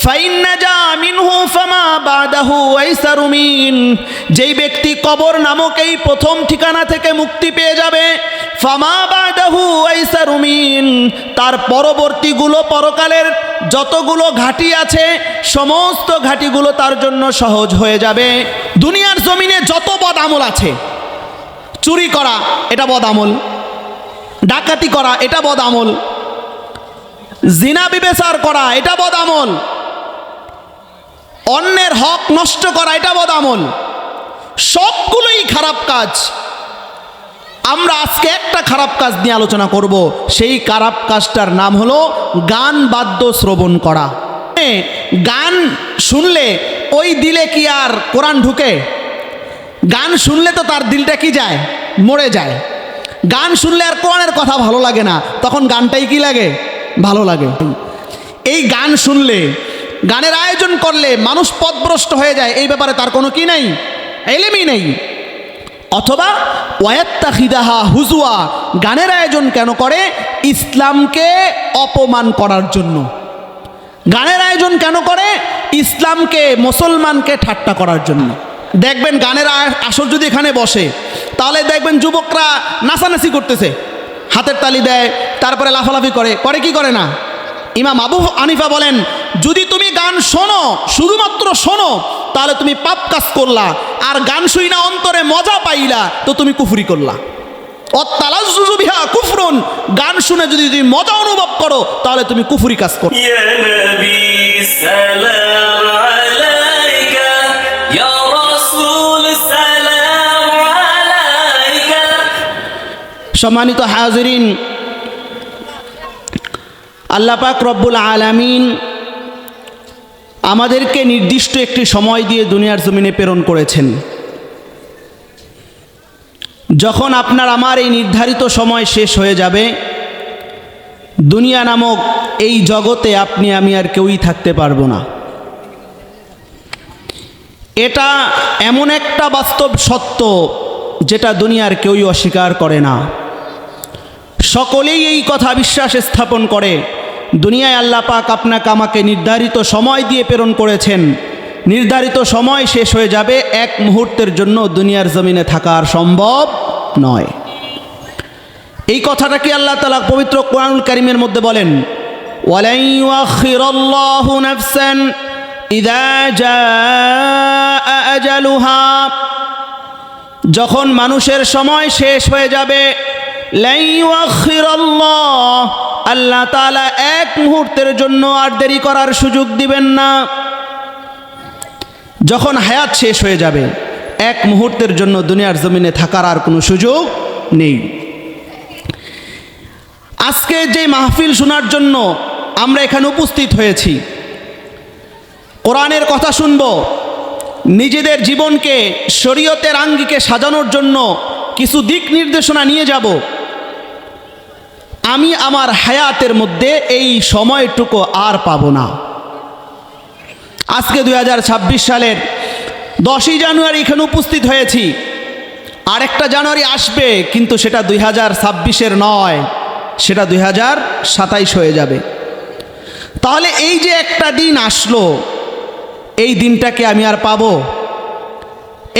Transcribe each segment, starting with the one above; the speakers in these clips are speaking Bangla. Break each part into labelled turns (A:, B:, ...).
A: ফাইন্নাজা মিনহু ফামা বাদাহু আইসারু মিন, যেই ব্যক্তি কবর নামক এই প্রথম ঠিকানা থেকে মুক্তি পেয়ে যাবে, ফামা বাদাহু আইসারু মিন, তার পরবর্তীগুলো পরকালের যতগুলো ঘাটি আছে সমস্ত ঘাটিগুলো তার জন্য সহজ হয়ে যাবে। দুনিয়ার জমিনে যত বদ আমল আছে, চুরি করা এটা বদ আমল, ডাকাতি করা এটা বদ আমল, জিনা বিবেচার করা এটা বদ আমল, অন্যের হক নষ্ট করা এটা বদ আমল, সবগুলোই খারাপ কাজ। আমরা আজকে একটা খারাপ কাজ নিয়ে আলোচনা করব, সেই খারাপ কাজটার নাম হলো গান বাদ্য শ্রবণ করা। গান শুনলে ওই দিলে কি আর কোরআন ঢুকে? গান শুনলে তো তার দিলটা কি যায়, মরে যায়। গান শুনলে আর কোরআনের কথা ভালো লাগে না, তখন গানটাই কি লাগে, ভালো লাগে। এই গান শুনলে, গানের আয়োজন করলে মানুষ পথভ্রষ্ট হয়ে যায়, এই ব্যাপারে তার কোনো কি নেই, এলেমই নেই। অথবা ওয়াত্তাখিদাহা হুজুয়া, গানের আয়োজন কেন করে? ইসলামকে অপমান করার জন্য। গানের আয়োজন কেন করে? ইসলামকে, মুসলমানকে ঠাট্টা করার জন্য। দেখবেন গানের আসর যদি এখানে বসে, তাহলে দেখবেন যুবকরা নাচানাচি করতেছে, হাতের তালি দেয়, তারপরে লাফালাফি করে, করে কি করে না? ইমাম আবু হানিফা বলেন, যদি তুমি গান শোনো, শুধুমাত্র শোনো, তাহলে তুমি পাপ কাজ করলা, আর গান শুই না অন্তরে মজা পাইলা তো তুমি কুফরি করলা। অত্তালাজ্জুজু বিহা কুফরুন, গান শুনে যদি তুমি মজা অনুভব করো তাহলে তুমি কুফরি কাজ করো।
B: ইয়া নবী সালাম আলাইকা, ইয়া রাসূল সালাম আলাইকা।
A: সম্মানিত হাজিরিন, আল্লাহ পাক রব্বুল আলামিন আমাদেরকে নির্দিষ্ট একটি সময় দিয়ে দুনিয়ার জমিনে প্রেরণ করেছেন। যখন আপনার আমার এই নির্ধারিত সময় শেষ হয়ে যাবে, দুনিয়া নামক এই জগতে আপনি আমি আর কেউই থাকতে পারবো না। এটা এমন একটা বাস্তব সত্য যেটা দুনিয়ার কেউই অস্বীকার করে না। সকলেই এই কথা বিশ্বাস স্থাপন করে। দুনিয়ায় আল্লাহ পাক আপনাকে আমাকে নির্ধারিত সময় দিয়ে প্রেরণ করেছেন, নির্ধারিত সময় শেষ হয়ে যাবে, এক মুহূর্তের জন্য দুনিয়ার জমিনে থাকা আর সম্ভব নয়। এই কথাটা কি আল্লাহ তাআলা পবিত্র কোরআনুল কারীমের মধ্যে বলেন, ওয়ালাই ইউআখিরুল্লাহু নাফসান ইযা জাআ আজালুহা, যখন মানুষের সময় শেষ হয়ে যাবে, লা ইউআখিরুল্লাহ, আল্লাহ তাআলা এক মুহূর্তের জন্য আর দেরি করার সুযোগ দিবেন না। যখন হায়াত শেষ হয়ে যাবে, এক মুহূর্তের জন্য দুনিয়ার জমিনে থাকার আর কোনো সুযোগ নেই। আজকে যে মাহফিল শোনার জন্য আমরা এখানে উপস্থিত হয়েছি, কোরআনের কথা শুনব, নিজেদের জীবনকে শরীয়তের আঙ্গিকে সাজানোর জন্য কিছু দিক নির্দেশনা নিয়ে যাব। আমি আমার হায়াতের মধ্যে এই সময়টুকু আর পাবো না। আজকে 2026 সালের 10ই জানুয়ারি এখানে উপস্থিত হয়েছি। আরেকটা জানুয়ারি আসবে, কিন্তু সেটা 2026-এর নয়, সেটা 2027 হয়ে যাবে। তাহলে এই যে একটা দিন আসলো, এই দিনটাকে আমি আর পাবো?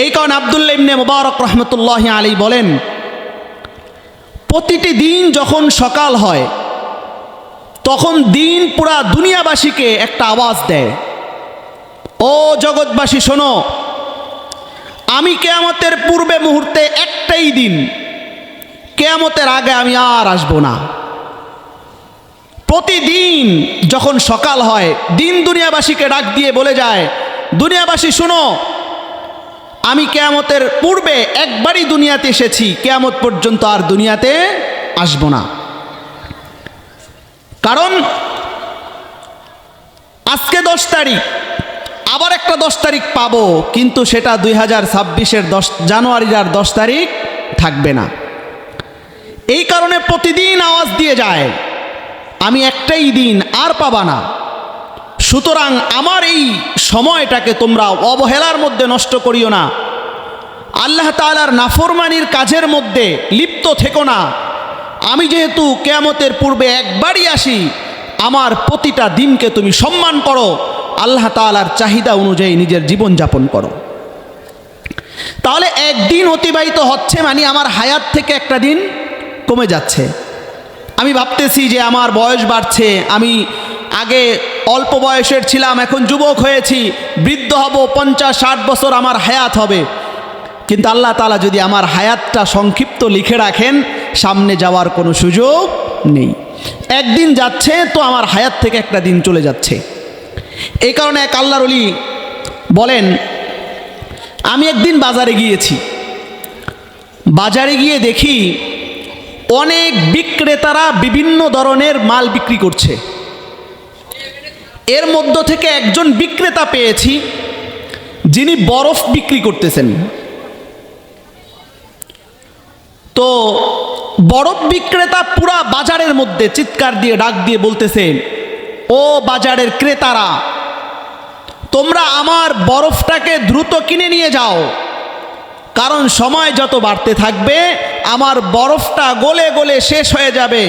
A: এই কারণে আব্দুল্লাহ ইবনে মুবারক রহমতুল্লাহি আলাইহি বলেন, প্রতিটি দিন যখন সকাল হয় তখন দিন পুরা দুনিয়াবাসীকে একটা আওয়াজ দেয়, ও জগৎবাসী শোনো, আমি কিয়ামতের পূর্বে মুহূর্তে একটাই দিন, কিয়ামতের আগে আমি আর আসবো না। প্রতিদিন যখন সকাল হয়, দিন দুনিয়াবাসীকে ডাক দিয়ে বলে যায়, দুনিয়াবাসী শোনো, আমি কিয়ামতের পূর্বে একবারই দুনিয়াতে এসেছি, কিয়ামত পর্যন্ত আর দুনিয়াতে আসব না। কারণ আজকে 10 তারিখ, আবার একটা 10 তারিখ পাবো, কিন্তু সেটা 2026-এর 10 জানুয়ারির আর 10 তারিখ থাকবে না। এই কারণে প্রতিদিন আওয়াজ দিয়ে যায়, আমি একটাই দিন আর পাবা না। সুতরাং আমার এই সময়টাকে তোমরা অবহেলার মধ্যে নষ্ট করিও না, আল্লাহ তাআলার নাফরমানির কাজের মধ্যে লিপ্ত থেকো না। আমি যেহেতু কিয়ামতের পূর্বে একবারই আসি, আমার প্রতিটা দিনকে তুমি সম্মান করো, আল্লাহ তাআলার চাহিদা অনুযায়ী নিজের জীবন যাপন করো। তাহলে একদিন অতিবাহিত হচ্ছে মানে আমার হায়াত থেকে একটা দিন কমে যাচ্ছে। আমি ভাবতেছি যে আমার বয়স বাড়ছে, আমি আগে অল্প বয়সের ছিলাম, এখন যুবক হয়েছি, বৃদ্ধ হব, 50-60 বছর আমার হায়াত হবে। কিন্তু আল্লাহ তাআলা যদি আমার হায়াতটা সংক্ষিপ্ত লিখে রাখেন, সামনে যাওয়ার কোনো সুযোগ নেই। একদিন যাচ্ছে তো আমার হায়াত থেকে একটা দিন চলে যাচ্ছে। এই কারণে এক আল্লাহর ওলি বলেন, আমি একদিন বাজারে গিয়েছি, বাজারে গিয়ে দেখি অনেক বিক্রেতারা বিভিন্ন ধরনের মাল বিক্রি করছে। এর মধ্য থেকে একজন বিক্রেতা পেয়েছি যিনি বরফ বিক্রি করতেছেন। তো বরফ বিক্রেতা পুরা বাজারের মধ্যে চিৎকার দিয়ে ডাক দিয়ে বলতেছে, ও বাজারের ক্রেতারা, তোমরা আমার বরফটাকে দ্রুত কিনে নিয়ে যাও, কারণ সময় যত বাড়তে থাকবে আমার বরফটা গলে গলে শেষ হয়ে যাবে।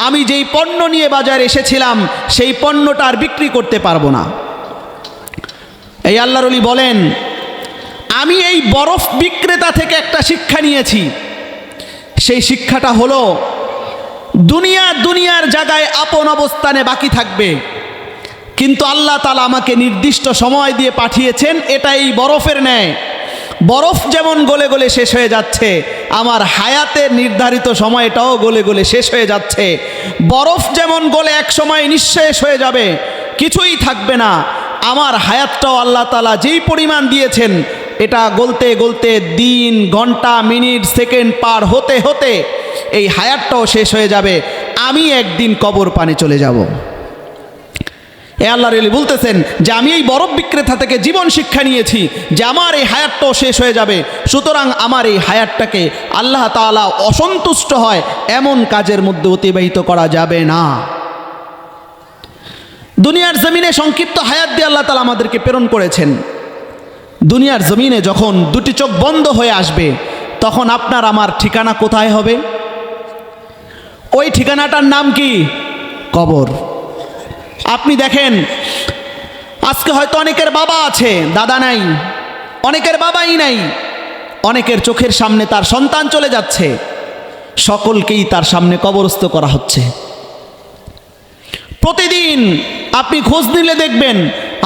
A: আমি যেই পণ্য নিয়ে বাজারে এসেছিলাম সেই পণ্যটা আর বিক্রি করতে পারবো না। এই আল্লাহর ওলি বলেন, আমি এই বরফ বিক্রেতা থেকে একটা শিক্ষা নিয়েছি। সেই শিক্ষাটা হলো, দুনিয়ার জায়গায় আপন অবস্থানে বাকি থাকবে, কিন্তু আল্লাহ তাআলা আমাকে নির্দিষ্ট সময় দিয়ে পাঠিয়েছেন, এটা এই বরফের ন্যায়। বরফ যেমন গলে গলে শেষ হয়ে যাচ্ছে, আমার হায়াতের নির্ধারিত সময়টাও গলে গলে শেষ হয়ে যাচ্ছে। বরফ যেমন গলে এক সময় নিঃশেষ হয়ে যাবে, কিছুই থাকবে না, আমার হায়াতটাও আল্লাহ তাআলা যেই পরিমাণ দিয়েছেন, এটা গলতে গলতে দিন, ঘন্টা, মিনিট, সেকেন্ড পার হতে হতে এই হায়াতটাও শেষ হয়ে যাবে। আমি একদিন কবর পানে চলে যাব। এ আল্লাহর ওলি বলতেছেন যে আমি এই বরফ বিক্রেতা থেকে জীবন শিক্ষা নিয়েছি যে আমার এই হায়াতটাও শেষ হয়ে যাবে, সুতরাং আমার এই হায়াতটাকে আল্লাহ তাআলা অসন্তুষ্ট হয় এমন কাজের মধ্যে অতিবাহিত করা যাবে না। দুনিয়ার জমিনে সংক্ষিপ্ত হায়াত দিয়ে আল্লাহ তাআলা আমাদেরকে প্রেরণ করেছেন। দুনিয়ার জমিনে যখন দুটি চোখ বন্ধ হয়ে আসবে, তখন আপনার আমার ঠিকানা কোথায় হবে? ওই ঠিকানাটার নাম কি? কবর। আপনি দেখেন, আজকে হয়তো অনেকের বাবা আছে, দাদা নাই, অনেকের বাবাই নাই, অনেকের চোখের সামনে তার সন্তান চলে যাচ্ছে, সকলকেই তার সামনে কবরস্থ করা হচ্ছে। প্রতিদিন আপনি খোঁজ নিলে দেখবেন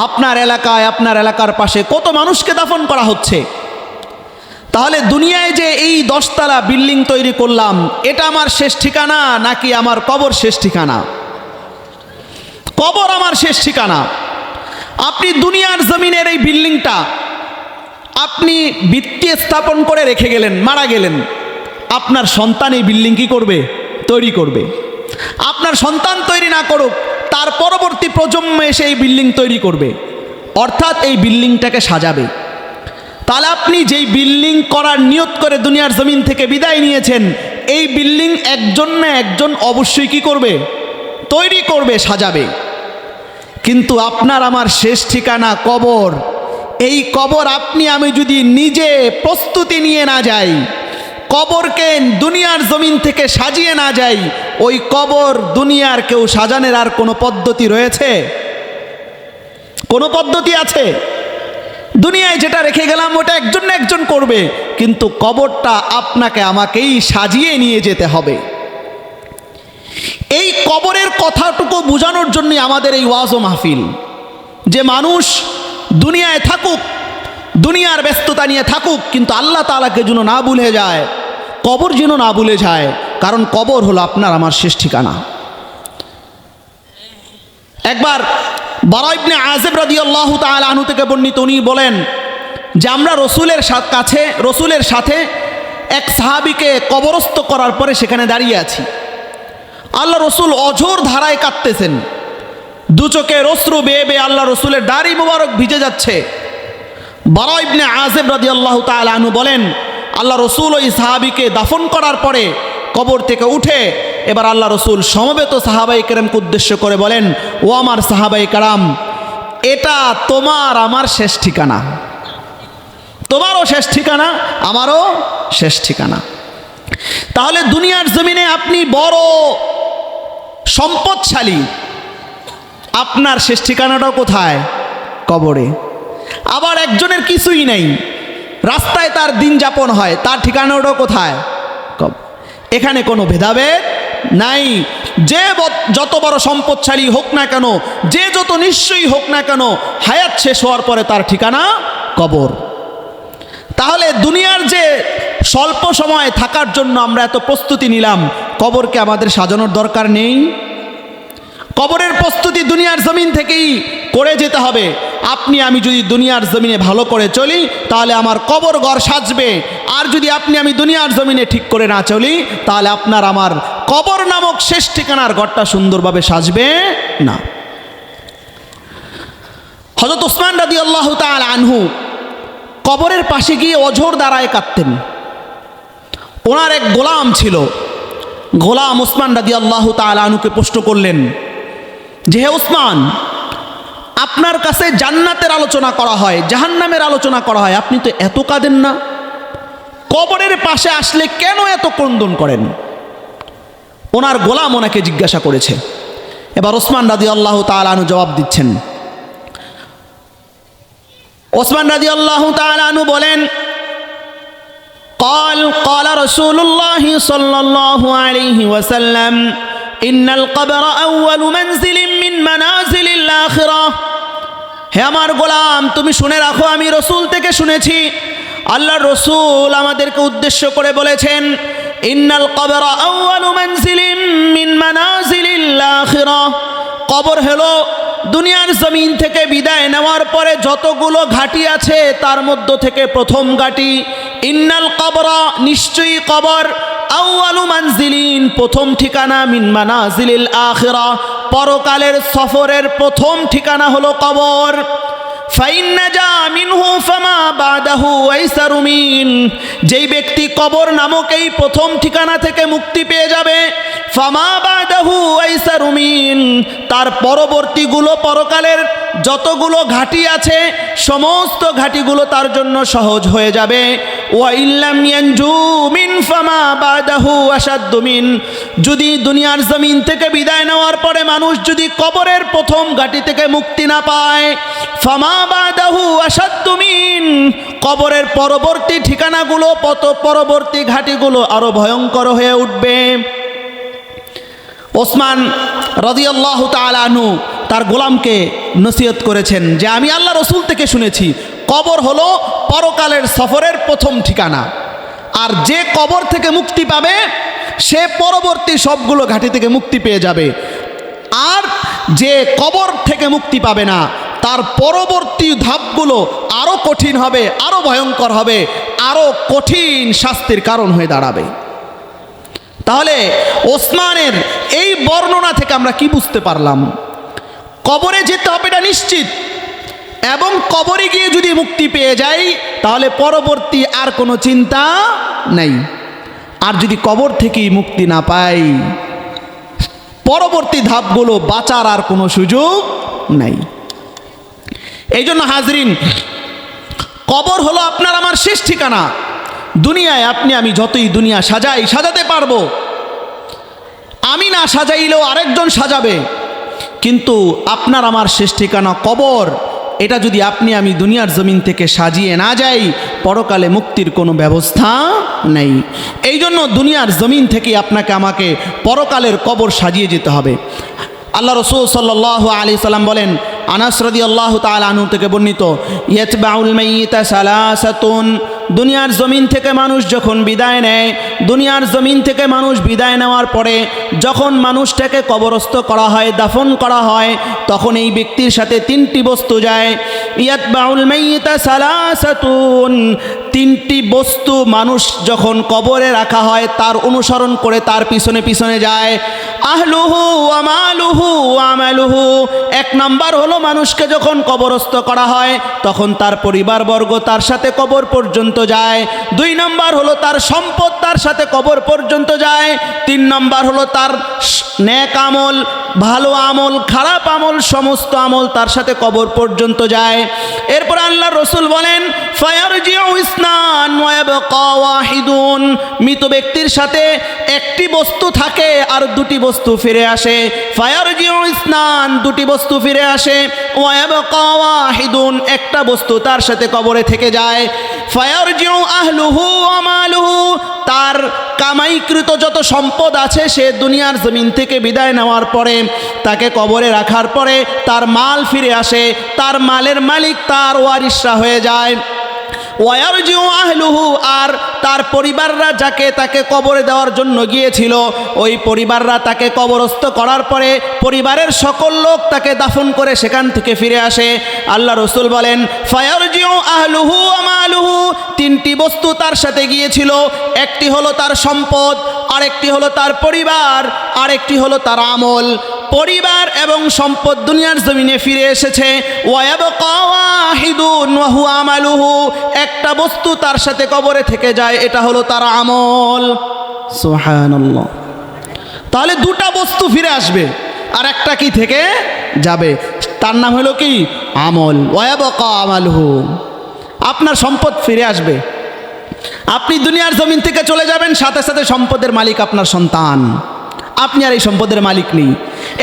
A: আপনার এলাকায়, আপনার এলাকার পাশে কত মানুষকে দাফন করা হচ্ছে। তাহলে দুনিয়ায় যে এই 10 তলা বিল্ডিং তৈরি করলাম, এটা আমার শেষ ঠিকানা নাকি আমার কবর শেষ ঠিকানা? কবর আমার শেষ ঠিকানা। আপনি দুনিয়ার জমিনের এই বিল্ডিংটা আপনি ভিত্তি স্থাপন করে রেখে গেলেন, মারা গেলেন, আপনার সন্তান এই বিল্ডিং কি করবে? তৈরি করবে। আপনার সন্তান তৈরি না করুক, তার পরবর্তী প্রজন্ম এসে এই বিল্ডিং তৈরি করবে, অর্থাৎ এই বিল্ডিংটাকে সাজাবে। তাহলে আপনি যেই বিল্ডিং করার নিয়ত করে দুনিয়ার জমিন থেকে বিদায় নিয়েছেন, এই বিল্ডিং একজন না একজন অবশ্যই কি করবে? তৈরি করবে, সাজাবে। কিন্তু আপনার আমার শেষ ঠিকানা কবর। এই কবর আপনি আমি যদি নিজে প্রস্তুতি নিয়ে না যাই, কবরকে দুনিয়ার জমিন থেকে সাজিয়ে না যাই, ওই কবর দুনিয়ার কেউ সাজানোর আর কোনো পদ্ধতি রয়েছে? কোনো পদ্ধতি আছে? দুনিয়ায় যেটা রেখে গেলাম ওটা একজন না একজন করবে, কিন্তু কবরটা আপনাকে আমাকেই সাজিয়ে নিয়ে যেতে হবে। এই কবরের কথাটুকু বোঝানোর জন্য আমাদের এই ওয়াজ ও মাহফিল, যে মানুষ দুনিয়ায় থাকুক, দুনিয়ার ব্যস্ততা নিয়ে থাকুক, কিন্তু আল্লাহ তাআলাকে যেন না ভুলে যায়, কবর যেন না ভুলে যায়, কারণ কবর হলো আপনার আমার শেষ ঠিকানা। একবার বারা ইবনে আযিব রাদিয়াল্লাহু তাআলা আনহু থেকে বর্ণিত, উনি বলেন যে আমরা রসুলের সাথে এক সাহাবীকে কবরস্থ করার পরে সেখানে দাঁড়িয়ে আছি। আল্লাহ রসুল অঝোর ধারায় কাঁদতেছেন, দু চোখের অশ্রু বেয়ে বেয়ে আল্লাহ রসুলের দাড়ি মোবারক ভিজে যাচ্ছে। বারা ইবনে আযিব রাদিয়াল্লাহু তাআলা আনহু বলেন, আল্লাহ রসুল ওই সাহাবীকে দাফন করার পরে কবর থেকে উঠে এবার আল্লাহ রসুল সমবেত সাহাবায়ে কেরামকে উদ্দেশ্য করে বলেন, ও আমার সাহাবায়ে কেরাম, এটা তোমার আমার শেষ ঠিকানা। তোমারও শেষ ঠিকানা, আমারও শেষ ঠিকানা। তাহলে দুনিয়ার জমিনে আপনি বড় সম্পদশালী, আপনার শেষ ঠিকানাটাও কোথায়? কবরে। আবার একজনের কিছুই নেই, রাস্তায় তার দিন যাপন হয়, তার ঠিকানাটা কোথায়? এখানে কোনো ভেদাভেদ নাই। যে যত বড় সম্পদশালী হোক না কেন, যে যত নিশ্চয়ই হোক না কেন, হায়াত শেষ হওয়ার পরে তার ঠিকানা কবর। তাহলে দুনিয়ার যে স্বল্প সময় থাকার জন্য আমরা এত প্রস্তুতি নিলাম, কবরকে আমাদের সাজানোর দরকার নেই? কবরের প্রস্তুতি দুনিয়ার জমিন থেকেই করে যেতে হবে। আপনি আমি যদি দুনিয়ার জমিনে ভালো করে চলি, তাহলে আমার কবর ঘর সাজবে। আর যদি আপনি আমি দুনিয়ার জমিনে ঠিক করে না চলি, তাহলে আপনার আমার কবর নামক শেষ ঠিকানার ঘরটা সুন্দরভাবে সাজবে না। হযরত ওসমান রাদিয়াল্লাহু তাআলা আনহু কবরের পাশে গিয়ে অঝোর দাঁড়ায় কাঁদতেন। ওনার এক গোলাম ছিল, গোলাম ওসমান রাদিয়াল্লাহু তাআলা আনহুকে প্রশ্ন করলেন যে, হে ওসমান, আপনার কাছে জান্নাতের আলোচনা করা হয়, জাহান্নামের আলোচনা করা হয়, আপনি তো এত কাঁদেন না, কবরের পাশে আসলে কেন এত ক্রন্দন করেন? ওনার গোলাম ওনাকে জিজ্ঞাসা করেছে। এবার ওসমান রাদিয়াল্লাহু তাআলা আনহু জবাব দিচ্ছেন। ওসমান রাদিয়াল্লাহু তাআলা আনহু বলেন, قال رسول الله صلى الله عليه وسلم إن القبر أول منزل من منازل الآخرة। হে আমার গোলাম, তুমি শুনে রাখো, আমি রসুল থেকে শুনেছি, আল্লাহর রসুল আমাদেরকে উদ্দেশ্য করে বলেছেন, ইন্নাল কবরা আউয়ালু মানজিলিম মিন মানাজিলিল আখিরাহ। কবর হলো দুনিয়ার জমিন থেকে বিদায় নেওয়ার পরে যতগুলো ঘাটি আছে তার মধ্য থেকে প্রথম ঘাটি। ইন্নাল কবরা, নিশ্চয়ই কবর, আউয়ালু মানজিলিন, প্রথম ঠিকানা, মিন মানাজিলিল আখিরাহ, পরকালের সফরের প্রথম ঠিকানা হলো কবর। ফাইন নাজা মিনহু ফামা বাদাহু আইসারু মিন, যেই ব্যক্তি কবর নামক এই প্রথম ঠিকানা থেকে মুক্তি পেয়ে যাবে, ফামা বাদাহু আইসারু মিন, তার পরবর্তীগুলো, পরকালের যতগুলো ঘাটি আছে সমস্ত ঘাটিগুলো তার জন্য সহজ হয়ে যাবে। ওয়া ইল্লাম ইয়ানজু মিন ফামা বাদাহু আশাদ্দু মিন, যদি দুনিয়ার জমিন থেকে বিদায় নেওয়ার পরে মানুষ যদি কবরের প্রথম ঘাটি থেকে মুক্তি না পায়, ফামা বাদাহু আশাদ্দু মিন, কবরের পরবর্তী ঠিকানাগুলো, পরবর্তী ঘাটিগুলো আরো ভয়ঙ্কর হয়ে উঠবে। ওসমান রাদিয়াল্লাহু তাআলা আনহু তার গোলামকে নসিহত করেছেন যে, আমি আল্লাহ রসুল থেকে শুনেছি কবর হলো পরকালের সফরের প্রথম ঠিকানা, আর যে কবর থেকে মুক্তি পাবে সে পরবর্তী সবগুলো ঘাটি থেকে মুক্তি পেয়ে যাবে। আর যে কবর থেকে মুক্তি পাবে না, তার পরবর্তী ধাপগুলো আরও কঠিন হবে, আরও ভয়ঙ্কর হবে, আরও কঠিন শাস্তির কারণ হয়ে দাঁড়াবে। তাহলে ওসমানের এই বর্ণনা থেকে আমরা কি বুঝতে পারলাম? কবরে যেতে হবে এটা নিশ্চিত, এবং কবরে গিয়ে যদি মুক্তি পেয়ে যাই তাহলে পরবর্তী আর কোনো চিন্তা নাই। আর যদি কবর থেকেই মুক্তি না পাই, পরবর্তী ধাপগুলো বাঁচার আর কোনো সুযোগ নাই। এই জন্য হাজরিন, কবর হলো আপনার আমার শেষ ঠিকানা। দুনিয়ায় আপনি আমি যতই দুনিয়া সাজাতে পারবো, আমি না সাজাইলেও আরেকজন সাজাবে, কিন্তু আপনার আমার শেষ ঠিকানা কবর। এটা যদি আপনি আমি দুনিয়ার জমিন থেকে সাজিয়ে না যাই, পরকালে মুক্তির কোনো ব্যবস্থা নেই। এই জন্য দুনিয়ার জমিন থেকে আপনাকে আমাকে পরকালের কবর সাজিয়ে যেতে হবে। আল্লাহ রসুল সাল্লাল্লাহু আলাইহি সাল্লাম বলেন, আনাস রাদিয়াল্লাহু তাআলা আনহু থেকে বর্ণিত, ইয়াতবাউল মাইয়িতা সালাসাতুন, দুনিয়ার জমিন থেকে মানুষ যখন বিদায় নেয়, দুনিয়ার জমিন থেকে মানুষ বিদায় নেওয়ার পরে যখন মানুষটাকে কবরস্থ করা হয়, দাফন করা হয়, তখন এই ব্যক্তির সাথে তিনটি বস্তু যায়। ইয়াতবাউল মাইয়িতা সালাসাতুন, তিনটি বস্তু মানুষ যখন কবরে রাখা হয় তার অনুসরণ করে তার পিছনে পিছনে যায়। আহলুহু ওয়া মালুহু ওয়া আমালুহু, এক নাম্বার হলো মানুষকে যখন কবরস্থ করা হয় তখন তার পরিবারবর্গ তার সাথে কবর পর্যন্ত যায়। 2 নাম্বার হলো তার সম্পদ তার সাথে কবর পর্যন্ত যায়। 3 নাম্বার হলো তার নেক আমল, ভালো আমল, খারাপ আমল, সমস্ত আমল তার সাথে কবর পর্যন্ত যায়। এরপর আল্লাহ রসুল বলেন, ফায়ারজিউ ইসনান ওয়া ইয়াবকা ওয়াহিদুন, মৃত ব্যক্তির সাথে একটি বস্তু থাকে আর 2টি বস্তু বস্তু ফিরে আসে, ফায়ারজিউ ইসনান, দুটি বস্তু ফিরে আসে, ওয়ায়াবকা ওয়াহিদুন, একটা বস্তু তার সাথে কবরে থেকে যায়, ফায়ারজিউ আহলুহু ওয়া মালুহু, তার কামাইকৃত যত সম্পদ আছে সে দুনিয়ার জমিন থেকে বিদায় নেওয়ার পরে তাকে কবরে রাখার পরে তার মাল ফিরে আসে, তার মালের মালিক তার ওয়ারিসরা হয়ে যায়। ওয়ারজিউ আহলুহু, আর তার পরিবাররা যাকে তাকে কবরে দেওয়ার জন্য গিয়েছিল ওই পরিবাররা তাকে কবরস্থ করার পরে পরিবারের সকল লোক তাকে দাফন করে সেখান থেকে ফিরে আসে। আল্লাহ রসুল বলেন ফায়ারজিউ আহলুহু ওয়া মালুহু, তিনটি বস্তু তার সাথে গিয়েছিল, একটি হলো তার সম্পদ, আরেকটি হলো তার পরিবার, আরেকটি হলো তার আমল। পরিবার এবং সম্পদ দুনিয়ার জমিনে ফিরে এসেছে, ওয়ায়াবকা ওয়াহিদুন ওয়া হুয়া আমালুহু, একটা বস্তু তার সাথে কবরে থেকে যায়, এটা হলো তার আমল। সুবহানাল্লাহ। তাহলে দুটা বস্তু ফিরে আসবে আর একটা কি থেকে যাবে, তার নাম হলো কি আমল। ওয়ায়াবকা আমালুহু, আপনার সম্পদ ফিরে আসবে, আপনি দুনিয়ার জমিন থেকে চলে যাবেন, সাথে সাথে সম্পদের মালিক আপনার সন্তান, আপনি আর এই সম্পদের মালিক নেই।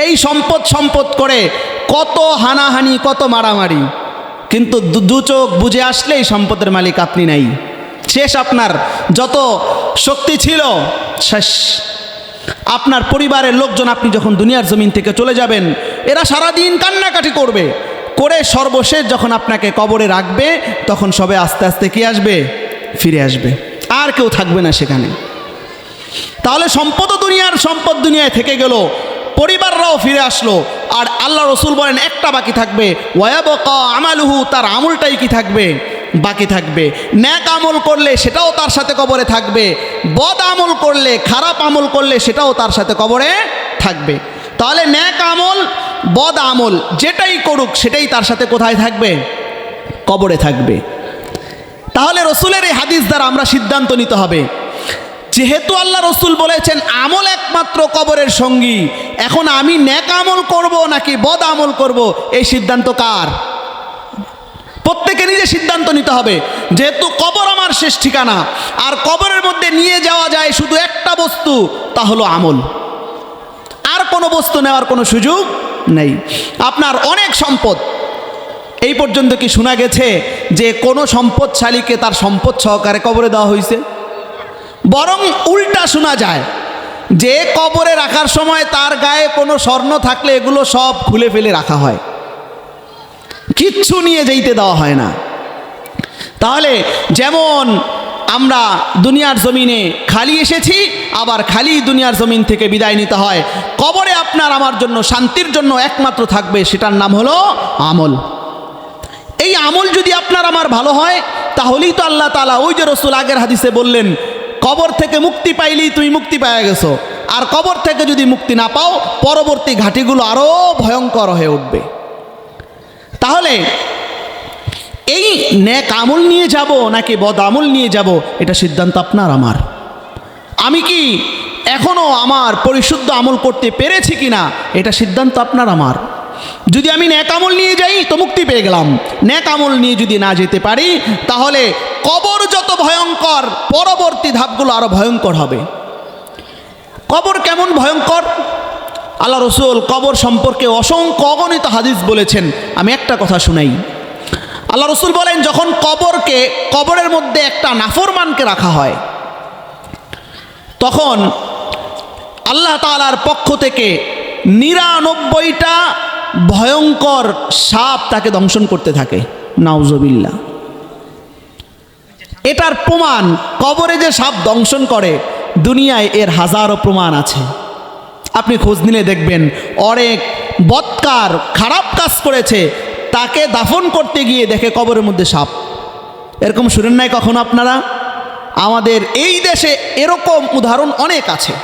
A: এই সম্পদ করে কত হানাহানি, কত মারামারি, কিন্তু দু চোখ বুঝে আসলে এই সম্পদের মালিক আপনি নাই, শেষ। আপনার যত শক্তি ছিল শেষ। আপনার পরিবারের লোকজন আপনি যখন দুনিয়ার জমিন থেকে চলে যাবেন এরা সারাদিন কান্নাকাটি করবে, করে সর্বশেষ যখন আপনাকে কবরে রাখবে তখন সবে আস্তে আস্তে কি আসবে, ফিরে আসবে, আর কেউ থাকবে না সেখানে। তাহলে সম্পদ দুনিয়ায় থেকে গেল, পরিবাররাও ফিরে আসলো, আর আল্লাহ রসুল বলেন একটা বাকি থাকবে, ওয়ায়াবকা আমালুহু, তার আমলটাই কি থাকবে, বাকি থাকবে। ন্যাক আমল করলে সেটাও তার সাথে কবরে থাকবে, বদ আমল করলে, খারাপ আমল করলে সেটাও তার সাথে কবরে থাকবে। তাহলে ন্যাক আমল বদ আমল যেটাই করুক সেটাই তার সাথে কোথায় থাকবে, কবরে থাকবে। তাহলে রসুলের এই হাদিস দ্বারা আমরা সিদ্ধান্ত নিতে হবে, যেহেতু আল্লাহ রসুল বলেছেন আমল একমাত্র কবরের সঙ্গী, এখন আমি ন্যাক আমল করব নাকি বদ আমল করব, এই সিদ্ধান্ত কার? প্রত্যেকে নিজে সিদ্ধান্ত নিতে হবে। যেহেতু কবর আমার শেষ ঠিকানা, আর কবরের মধ্যে নিয়ে যাওয়া যায় শুধু একটা বস্তু, তা হলো আমল, আর কোনো বস্তু নেওয়ার কোনো সুযোগ নেই। আপনার অনেক সম্পদ, এই পর্যন্ত কি শোনা গেছে যে কোনো সম্পদশালীকে তার সম্পদ সহকারে কবরে দেওয়া হয়েছে? বরং উল্টা শোনা যায় যে কবরে রাখার সময় তার গায়ে কোনো স্বর্ণ থাকলে এগুলো সব খুলে ফেলে রাখা হয়, কিচ্ছু নিয়ে যেতে দেওয়া হয় না। তাহলে যেমন আমরা দুনিয়ার জমিনে খালি এসেছি, আবার খালি দুনিয়ার জমিন থেকে বিদায় নিতে হয়। কবরে আপনার আমার জন্য শান্তির জন্য একমাত্র থাকবে, সেটার নাম হলো আমল। এই আমল যদি আপনার আমার ভালো হয় তাহলেই তো আল্লাহ তাআলা, ওই যে রসুল আগের হাদিসে বললেন, কবর থেকে মুক্তি পাইলেই তুমি মুক্তি পেয়ে গেছো, আর কবর থেকে যদি মুক্তি না পাও পরবর্তী ঘাটিগুলো আরও ভয়ঙ্কর হয়ে উঠবে। তাহলে এই নেক আমল নিয়ে যাব নাকি বদ আমল নিয়ে যাব, এটা সিদ্ধান্ত আপনার আমার। আমি কি এখনও আমার পরিশুদ্ধ আমল করতে পেরেছি কিনা, এটা সিদ্ধান্ত আপনার আমার। যদি আমি নেক আমল নিয়ে যাই তো মুক্তি পেয়ে গেলাম, নেক আমল নিয়ে যদি না যেতে পারি তাহলে কবর যত ভয়ঙ্কর, পরবর্তী ধাপগুলো আরো ভয়ঙ্কর হবে। কবর কেমন ভয়ঙ্কর, আল্লাহ রসুল কবর সম্পর্কে অসংখ্য অগণিত হাদিস বলেছেন। আমি একটা কথা শুনাই। আল্লাহ রসুল বলেন, যখন কবরের মধ্যে একটা নাফরমানকে রাখা হয় তখন আল্লাহ তাআলার পক্ষ থেকে 99টা ভয়ঙ্কর সাপ তাকে দংশন করতে থাকে। নাউজুবিল্লাহ। এটার প্রমাণ, কবরে যে সাপ দংশন করে দুনিয়ায় এর হাজারো প্রমাণ আছে। আপনি খোঁজ নিলে দেখবেন অনেক বদকার খারাপ কাজ করেছে, তাকে দাফন করতে গিয়ে দেখে কবরের মধ্যে সাপ। এরকম শুনেন নাই কখনো আপনারা? আমাদের এই দেশে এরকম উদাহরণ অনেক আছে।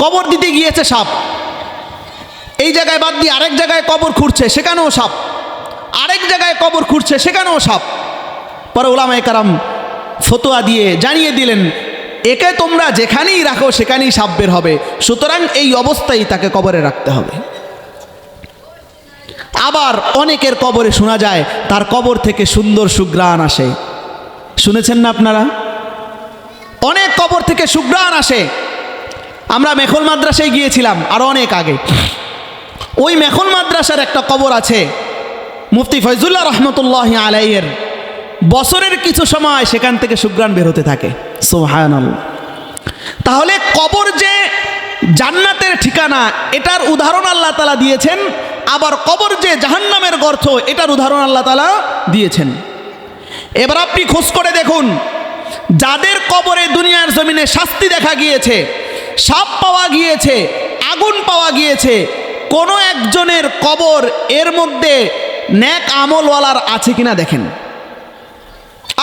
A: কবর দিতে গিয়েছে সাপ, এই জায়গায় বাদ দিয়ে আরেক জায়গায় কবর খুঁড়ছে, সেখানেও সাপ, আরেক জায়গায় কবর খুঁড়ছে, সেখানেও সাপ। পরে উলামায়ে কেরাম ফতোয়া দিয়ে জানিয়ে দিলেন, একে তোমরা যেখানেই রাখো সেখানেই সাপ বের হবে, সুতরাং এই অবস্থায় তাকে কবরে রাখতে হবে। আবার অনেকের কবরে শোনা যায় তার কবর থেকে সুন্দর সুঘ্রাণ আসে। শুনেছেন না আপনারা? অনেক কবর থেকে সুঘ্রাণ আসে। আমরা মেখল মাদ্রাসায় গিয়েছিলাম আরও অনেক আগে। ওই মেখল মাদ্রাসার একটা কবর আছে, মুফতি ফয়জুল্লাহ রহমতুল্লাহ আলাইয়ের বছরের কিছু সময় সেখান থেকে সুঘ্রাণ বের হতে থাকে। সুবহানাল্লাহ। তাহলে কবর যে জান্নাতের ঠিকানা এটার উদাহরণ আল্লাহ তাআলা দিয়েছেন, আবার কবর যে জাহান্নামের গর্ত এটার উদাহরণ আল্লাহ তাআলা দিয়েছেন। এবার আপনি খোঁজ করে দেখুন, যাদের কবরে দুনিয়ার জমিনে শাস্তি দেখা গিয়েছে, সাপ পাওয়া গিয়েছে, আগুন পাওয়া গিয়েছে, কোনো একজনের কবর এর মধ্যে নেক আমলওয়ালার আছে কিনা দেখেন।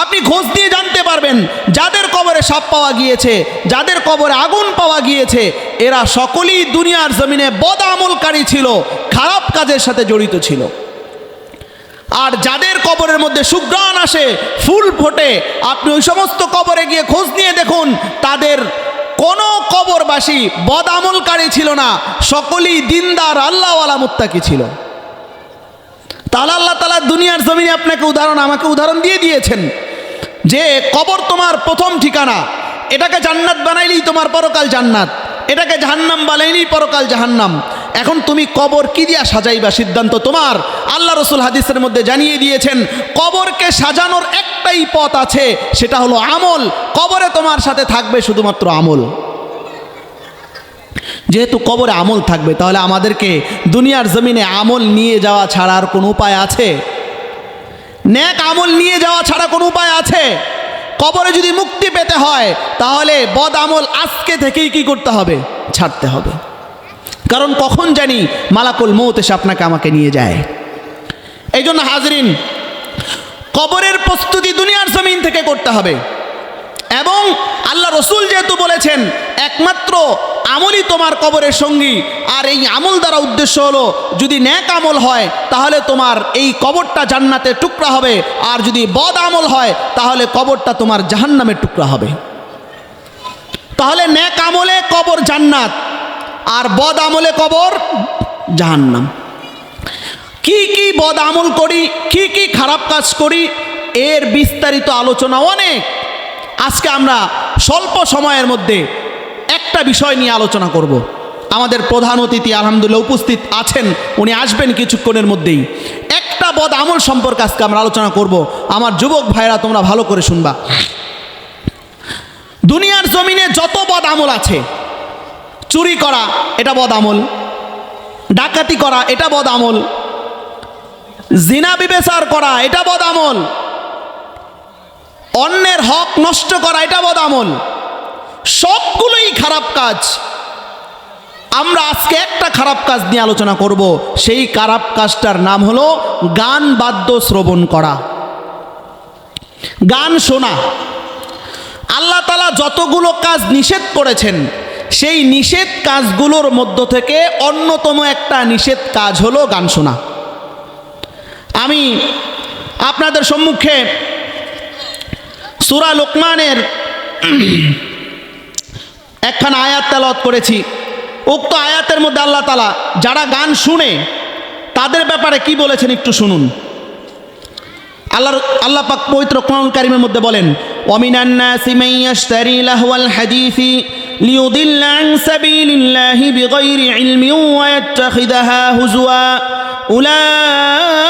A: আপনি খোঁজ দিয়ে জানতে পারবেন যাদের কবরে সাপ পাওয়া গিয়েছে, যাদের কবরে আগুন পাওয়া গিয়েছে, এরা সকলেই দুনিয়ার জমিনে বদ আমলকারী ছিল, খারাপ কাজের সাথে জড়িত ছিল। আর যাদের কবরের মধ্যে সুঘ্রাণ আসে, ফুল ফোটে, আপনি ওই সমস্ত কবরে গিয়ে খোঁজ নিয়ে দেখুন, তাদের কোনো কবরবাসী বদ আমলকারী ছিল না, সকলেই দিনদার আল্লাহওয়ালা মুত্তাকি ছিল। তাহলে আল্লাহ তাআলা দুনিয়ার জমিনে আপনাকে আমাকে উদাহরণ দিয়ে দিয়েছেন যে কবর তোমার প্রথম ঠিকানা, এটাকে জান্নাত বানাইলেই তোমার পরকাল জান্নাত, এটাকে জাহান্নাম বানাইলেই পরকাল জাহান্নাম। এখন তুমি কবর কি দিয়া সাজাইবা সিদ্ধান্ত তোমার। আল্লাহ রসুল হাদিসের মধ্যে জানিয়ে দিয়েছেন, কবরকে সাজানোর একটাই পথ আছে, সেটা হলো আমল। কবরে তোমার সাথে থাকবে শুধুমাত্র আমল। যেহেতু কবরে আমল থাকবে, তাহলে আমাদেরকে দুনিয়ার জমিনে আমল নিয়ে যাওয়া ছাড়া আর কোনো উপায় আছে? নেক আমল নিয়ে যাওয়া ছাড়া কোনো উপায় আছে? কবরে যদি মুক্তি পেতে হয়, তাহলে বদ আমল আজকে থেকেই কি করতে হবে? ছাড়তে হবে। কারণ কখন জানি মালাকুল মউত এসে আপনাকে আমাকে নিয়ে যায়। এই জন্য হাজরিন, কবরের প্রস্তুতি দুনিয়ার জমিন থেকে করতে হবে। এবং আল্লাহ রসুল যেহেতু বলেছেন একমাত্র আমলই তোমার কবরের সঙ্গী, আর এই আমল দ্বারা উদ্দেশ্য হলো যদি নেক আমল হয় তাহলে তোমার এই কবরটা জান্নাতের টুকরা হবে, আর যদি বদ আমল হয় তাহলে কবরটা তোমার জাহান্নামের টুকরা হবে। তাহলে নেক আমলে কবর জান্নাত, আর বদ আমলে কবর জাহান্নাম। কি কি বদ আমল করি, কি কি খারাপ কাজ করি, এর বিস্তারিত আলোচনা অনেক। আজকে আমরা স্বল্প সময়ের মধ্যে একটা বিষয় নিয়ে আলোচনা করব। আমাদের প্রধান অতিথি আলহামদুলিল্লাহ উপস্থিত আছেন, উনি আসবেন কিছুক্ষণের মধ্যেই। একটা বদ আমল সম্পর্কে আজকে আমরা আলোচনা করব। আমার যুবক ভাইরা তোমরা ভালো করে শুনবা। দুনিয়ার জমিনে যত বদ আমল আছে, চুরি করা এটা বদ আমল, ডাকাতি করা এটা বদ আমল, জিনা বিবেচার করা এটা বদ আমল, অন্যের হক নষ্ট করা এটা বদ আমল, সবগুলোই খারাপ কাজ। আমরা আজকে একটা খারাপ কাজ নিয়ে আলোচনা করব। সেই খারাপ কাজটার নাম হলো গান বাদ্য শ্রবণ করা, গান শোনা। আল্লাহ তাআলা যতগুলো কাজ নিষেধ করেছেন, সেই নিষেধ কাজগুলোর মধ্য থেকে অন্যতম একটা নিষেধ কাজ হলো গান শোনা। আমি আপনাদের সম্মুখে সূরা লোকমানের একখানা আয়াত তেলাওয়াত করেছি। উক্ত আয়াতের মধ্যে আল্লাহ তাআলা যারা গান শুনে তাদের ব্যাপারে কি বলেছেন একটু শুনুন। আল্লাহ পাক পবিত্র কোরআনুল কারীমের মধ্যে বলেন, ওয়ামিনান নাসি মান ইয়াশতারি লাহওয়াল হাদিসি লিয়ুদিল্লা আন সাবিলিল্লাহি বিগাইরি ইলমিন ওয়া ইয়াত্তাখিযাহা হুজুয়া উলাইকা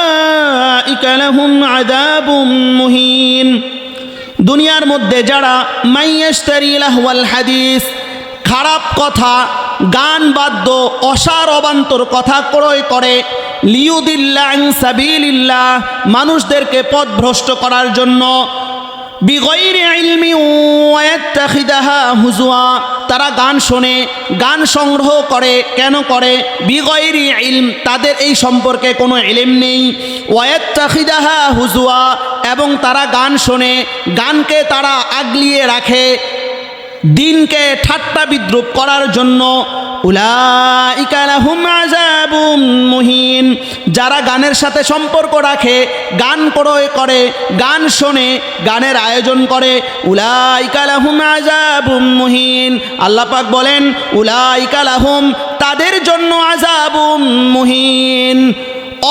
A: লাহুম আযাবুম মুহিন। দুনিয়ার মধ্যে যারা মান ইয়াশতারি লাহওয়াল হাদিস, খারাপ কথা, গান বাদ্য, অসার অবান্তর কথা ক্রয় করে, লিয়ুদিল্লা আন সাবিলিল্লাহ, মানুষদেরকে পথভ্রষ্ট করার জন্য, বিগাইরি ইলমি ওয়া ইয়াত্তাখিযাহা হুজুয়া, তারা গান শোনে, গান সংগ্রহ করে। কেন করে? বিগাইরি ইলম, তাদের এই সম্পর্কে কোনো ইলম নেই। ওয়া ইয়াত্তাখিযাহা হুজুয়া, এবং তারা গান শোনে, গানকে তারা আগলিয়ে রাখে দিনকে ঠাট্টা বিদ্রুপ করার জন্য। উলাইকা লাহুম আযাবুম মুহিন, যারা গানের সাথে সম্পর্ক রাখে, গান ক্রয় করে, গান শোনে, গানের আয়োজন করে, উলাইকা লাহুম আযাবুম মুহিন। আল্লাহ পাক বলেন, উলাইকা লাহুম, তাদের জন্য আযাবুম মুহিন,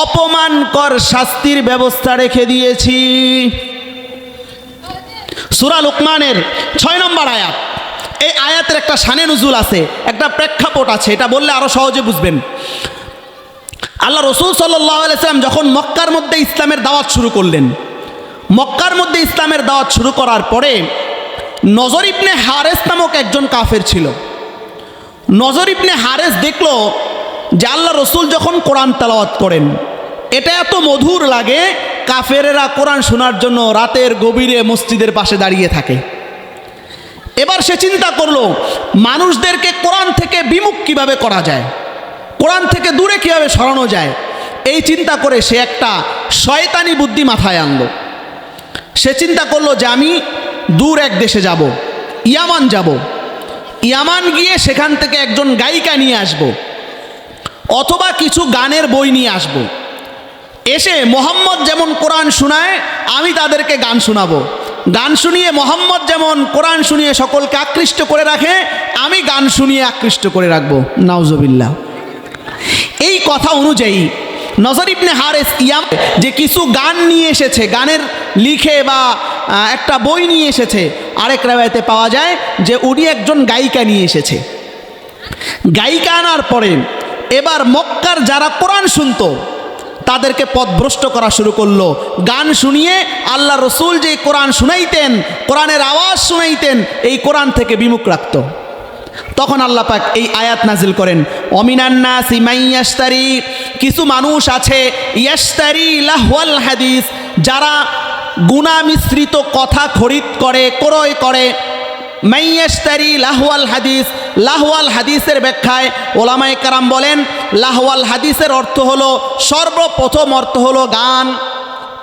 A: অপমানকর শাস্তির ব্যবস্থা রেখে দিয়েছি। সূরা লোকমানের 6 নম্বর আয়াত। এই আয়াতের একটা শানে নুজুল আছে, একটা প্রেক্ষাপট আছে, এটা বললে আরো সহজে বুঝবেন। আল্লাহ রসুল সাল্লাল্লাহু আলাইহি সাল্লাম যখন মক্কার মধ্যে ইসলামের দাওয়াত শুরু করলেন, মক্কার মধ্যে ইসলামের দাওয়াত শুরু করার পরে নজর ইবনে হারেস নামক একজন কাফের ছিল। নজর ইবনে হারেস দেখলো যে আল্লাহ রসুল যখন কোরআন তেলাওয়াত করেন এটা এত মধুর লাগে, কাফেরেরা কোরআন শোনার জন্য রাতের গভীরে মসজিদের পাশে দাঁড়িয়ে থাকে। এবার সে চিন্তা করলো মানুষদেরকে কোরআন থেকে বিমুখ কিভাবে করা যায়, কোরআন থেকে দূরে কিভাবে সরানো যায়। এই চিন্তা করে সে একটা শয়তানি বুদ্ধি মাথায় আনলো। সে চিন্তা করলো যে আমি দূর এক দেশে যাব, ইয়ামান যাব, ইয়ামান গিয়ে সেখান থেকে একজন গায়িকা নিয়ে আসব, অথবা কিছু গানের বই নিয়ে আসব, এসে মোহাম্মদ যেমন কোরআন শোনায় আমি তাদেরকে গান শোনাবো, গান শুনিয়ে মোহাম্মদ যেমন কোরআন শুনিয়ে সকলকে আকৃষ্ট করে রাখে আমি গান শুনিয়ে আকৃষ্ট করে রাখবো। নাউজুবিল্লাহ। এই কথা অনুযায়ী নজর ইবনে হারেস যে কিছু গান নিয়ে এসেছে, গানের লিখে বা একটা বই নিয়ে এসেছে। আরেক রাওয়ায়াতে পাওয়া যায় যে উনি একজন গায়িকা নিয়ে এসেছে। গায়িকা আনার পরে এবার মক্কার যারা কোরআন শুনতো তাদেরকে পথভ্রষ্ট করা শুরু করলো। গান শুনিয়ে আল্লাহ রসুল যে কোরআন শুনাইতেন, কোরআনের আওয়াজ শুনাইতেন, এই কোরআন থেকে বিমুখ রাখত। তখন আল্লাহ পাক এই আয়াত নাজিল করেন, অমিনান নাসি মান ইয়াশতারি, কিছু মানুষ আছে ইয়াশতারি লাহওয়াল হাদিস, যারা গুনাহ মিশ্রিত কথা খরিদ করে, ক্রয় করে। মান ইয়াশতারি লাহওয়াল হাদিস, লাহওয়াল হাদিসের ব্যাখ্যায় ওলামায়ে কেরাম বলেন লাহওয়াল হাদিসের অর্থ হলো, সর্বপ্রথম অর্থ হলো গান।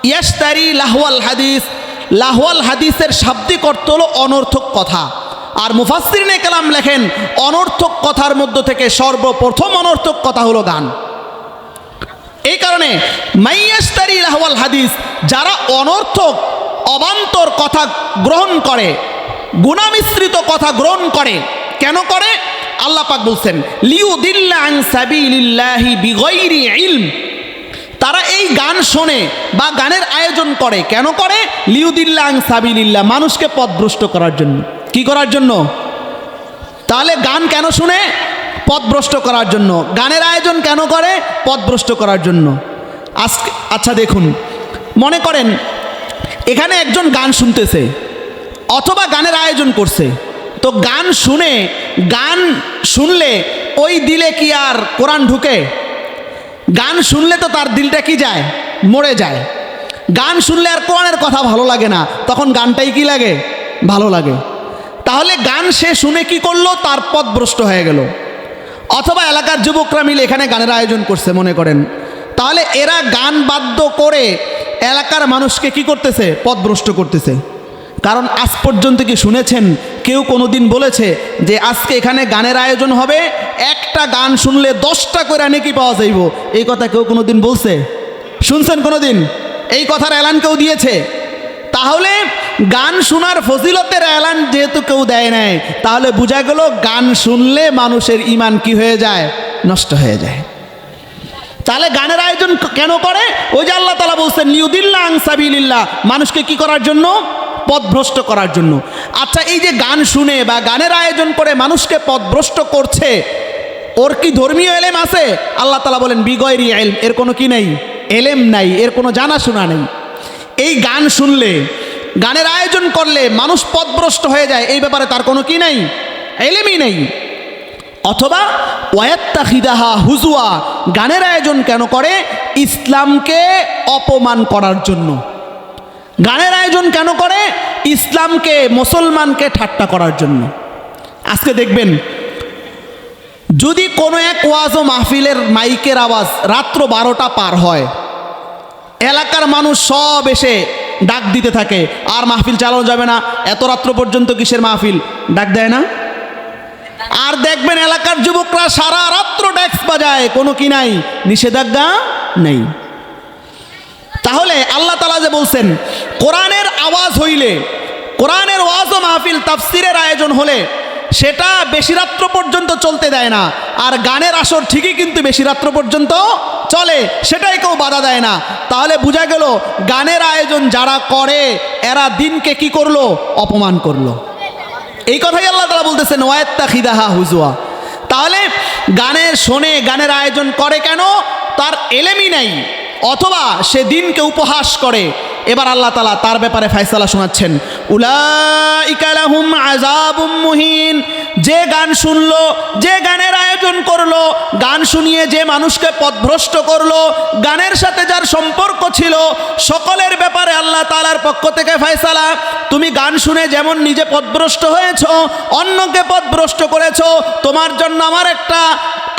A: ইয়াশতারি লাহওয়াল হাদিস, লাহওয়াল হাদিসের শাব্দিক অর্থ হলো অনর্থক কথা। আর মুফাসসিরিনে কেরাম লেখেন অনর্থক কথার মধ্য থেকে সর্বপ্রথম অনর্থক কথা হলো গান। এই কারণে মাইয়াশতারি লাহওয়াল হাদিস, যারা অনর্থক অবান্তর কথা গ্রহণ করে, গুনাহ মিশ্রিত কথা গ্রহণ করে, কেন করে? আল্লাহ পাক বলছেন লিউদিল্লা আন সাবিলিল্লাহি বিগাইরি ইলম, তারা এই গান শোনে বা গানের আয়োজন করে, কেন করে? লিউদিল্লা আন সাবিলিল্লাহ, মানুষকে পথভ্রষ্ট করার জন্য। কি করার জন্য? তাহলে গান কেন শুনে? পথভ্রষ্ট করার জন্য। গানের আয়োজন কেন করে? পথভ্রষ্ট করার জন্য। আজকে আচ্ছা দেখুন, মনে করেন এখানে একজন গান শুনতেছে অথবা গানের আয়োজন করছে, তো গান শুনলে ওই দিলে কি আর কোরআন ঢুকে? গান শুনলে তো তার দিলটা কি যায়? মরে যায়। গান শুনলে আর কোরআনের কথা ভালো লাগে না, তখন গানটাই কি লাগে? ভালো লাগে। তাহলে গান সে শুনে কি করলো? তার পথভ্রষ্ট হয়ে গেল। অথবা এলাকার যুবকরা মিলে এখানে গানের আয়োজন করছে মনে করেন, তাহলে এরা গান বাদ্য করে এলাকার মানুষকে কি করতেছে? পথভ্রষ্ট করতেছে। কারণ আজ পর্যন্ত কি শুনেছেন কেউ কোনোদিন বলেছে যে আজকে এখানে গানের আয়োজন হবে, একটা গান শুনলে 10টা করে নেকি পাওয়া যাইব? এই কথা কেউ কোনোদিন বলছে? শুনছেন কোনোদিন? এই কথার এলান কেউ দিয়েছে? তাহলে গান শোনার ফজিলতের এলান যেহেতু কেউ দেয় নাই, তাহলে বোঝা গেল গান শুনলে মানুষের ঈমান কি হয়ে যায়? নষ্ট হয়ে যায়। তাহলে গানের আয়োজন কেন করে? ওই যে আল্লাহ তাআলা বলছেন লিউদিল্লা আন সাবিলিল্লাহ, মানুষকে কি করার জন্য? পথভ্রষ্ট করার জন্য। আচ্ছা, এই যে গান শুনে বা গানের আয়োজন করে মানুষকে পথভ্রষ্ট করছে, ওর কি ধর্মীয় এলেম আছে? আল্লাহ তাআলা বলেন বিগয়রি ইলম, এর কোনো কি নেই? এলেম নাই, এর কোনো জানাশোনা নেই। এই গান শুনলে, গানের আয়োজন করলে মানুষ পথভ্রষ্ট হয়ে যায়, এই ব্যাপারে তার কোনো কি নেই? এলেমই নেই। অথবা ওয়াত্তাখিদাহা হুজুয়া, গানের আয়োজন কেন করে? ইসলামকে অপমান করার জন্য। গানের আয়োজন কেন করে? ইসলামকে, মুসলমানকে ঠাট্টা করার জন্য। আজকে দেখবেন যদি কোনো এক ওয়াজ ও মাহফিলের মাইকের আওয়াজ রাত্র 12টা পার হয়, এলাকার মানুষ সব এসে ডাক দিতে থাকে, আর মাহফিল চালানো যাবে না, এত রাত্র পর্যন্ত কিসের মাহফিল? ডাক দেয় না? আর দেখবেন এলাকার যুবকরা সারা রাত্র ডেস্ক বাজায়, কোনো কি নাই? নিষেধাজ্ঞা নেই। তাহলে আল্লাহ তাআলা যে বলছেন কোরআনের আওয়াজ হইলে, কোরআনের ওয়াজ ও মাহফিল তাফসিরের আয়োজন হলে সেটা বেশি রাত্র পর্যন্ত চলতে দেয় না, আর গানের আসর ঠিকই কিন্তু বেশি রাত্র পর্যন্ত চলে, সেটাই কেউ বাধা দেয় না। তাহলে বোঝা গেল গানের আয়োজন যারা করে এরা দিনকে কি করলো? অপমান করলো। এই কথাই আল্লাহ তাআলা বলতেছেন ওয়াত্তাখিদাহা হুজুয়া। তাহলে গানের শোনে, গানের আয়োজন করে কেন? তার এলেমই নাই, অথবা সে দিনকে উপহাস করে। এবার আল্লাহ তাআলা তার ব্যাপারে ফয়সালা শোনাচ্ছেন, উলাইকা লাহুম আযাবুম মুহিন। যে গান শুনলো, যে গানের আয়োজন করলো, গান শুনিয়ে যে মানুষকে পথভ্রষ্ট করলো, গানের সাথে যার সম্পর্ক ছিল, সকলের ব্যাপারে আল্লাহ তাআলার পক্ষ থেকে ফয়সালা। তুমি গান শুনে যেমন নিজে পথভ্রষ্ট হয়েছো, অন্যকে পথভ্রষ্ট করেছো, তোমার জন্য আমার একটা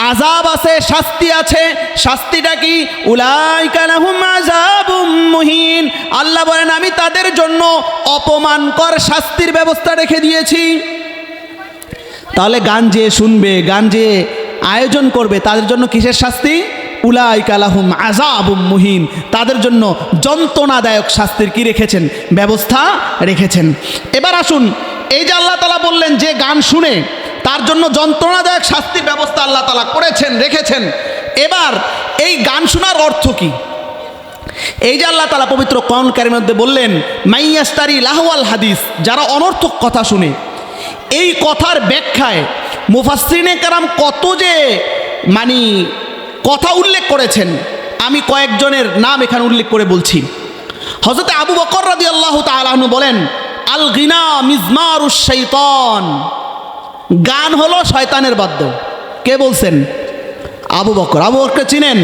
A: আযাব আছে, শাস্তি আছে। শাস্তিটা কি? উলাইকা লাহুম আযাবুম মুহিন। আল্লাহ বলেন আমি তাদের জন্য অপমানকর শাস্তির ব্যবস্থা রেখে দিয়েছি। তাহলে গান যে শুনবে, গান যে আয়োজন করবে, তাদের জন্য কিসের শাস্তি? উলাইকা লাহুম আযাবুম মুহিন। তাদের জন্য যন্ত্রণাদায়ক শাস্তির কি রেখেছেন? ব্যবস্থা রেখেছেন। এবার আসুন, এই যে আল্লাহ তাআলা বললেন যে গান শুনে তার জন্য যন্ত্রণাদায়ক শাস্তির ব্যবস্থা আল্লাহ তাআলা করেছেন, রেখেছেন। এবার এই গান শোনার অর্থ কি? এই যে আল্লাহ তাআলা পবিত্র কোরআন কারীমের মধ্যে বললেন মাইয়াস্তারি লাহওয়াল হাদিস, যারা অনর্থক কথা শুনে। এই কথার ব্যাখ্যায় মুফাসসিরিনে কেরাম কত যে কথা উল্লেখ করেছেন, আমি কয়েকজনের নাম এখানে উল্লেখ করে বলছি। হযরত আবু বকর রাদিয়াল্লাহু তাআলা আনহু বলেন আল গিনা মিজমারুশ শাইতান। গান হলো শয়তানের বাদ্য। কে বলছেন? আবু বকর। আবু বকরকে চিনেন?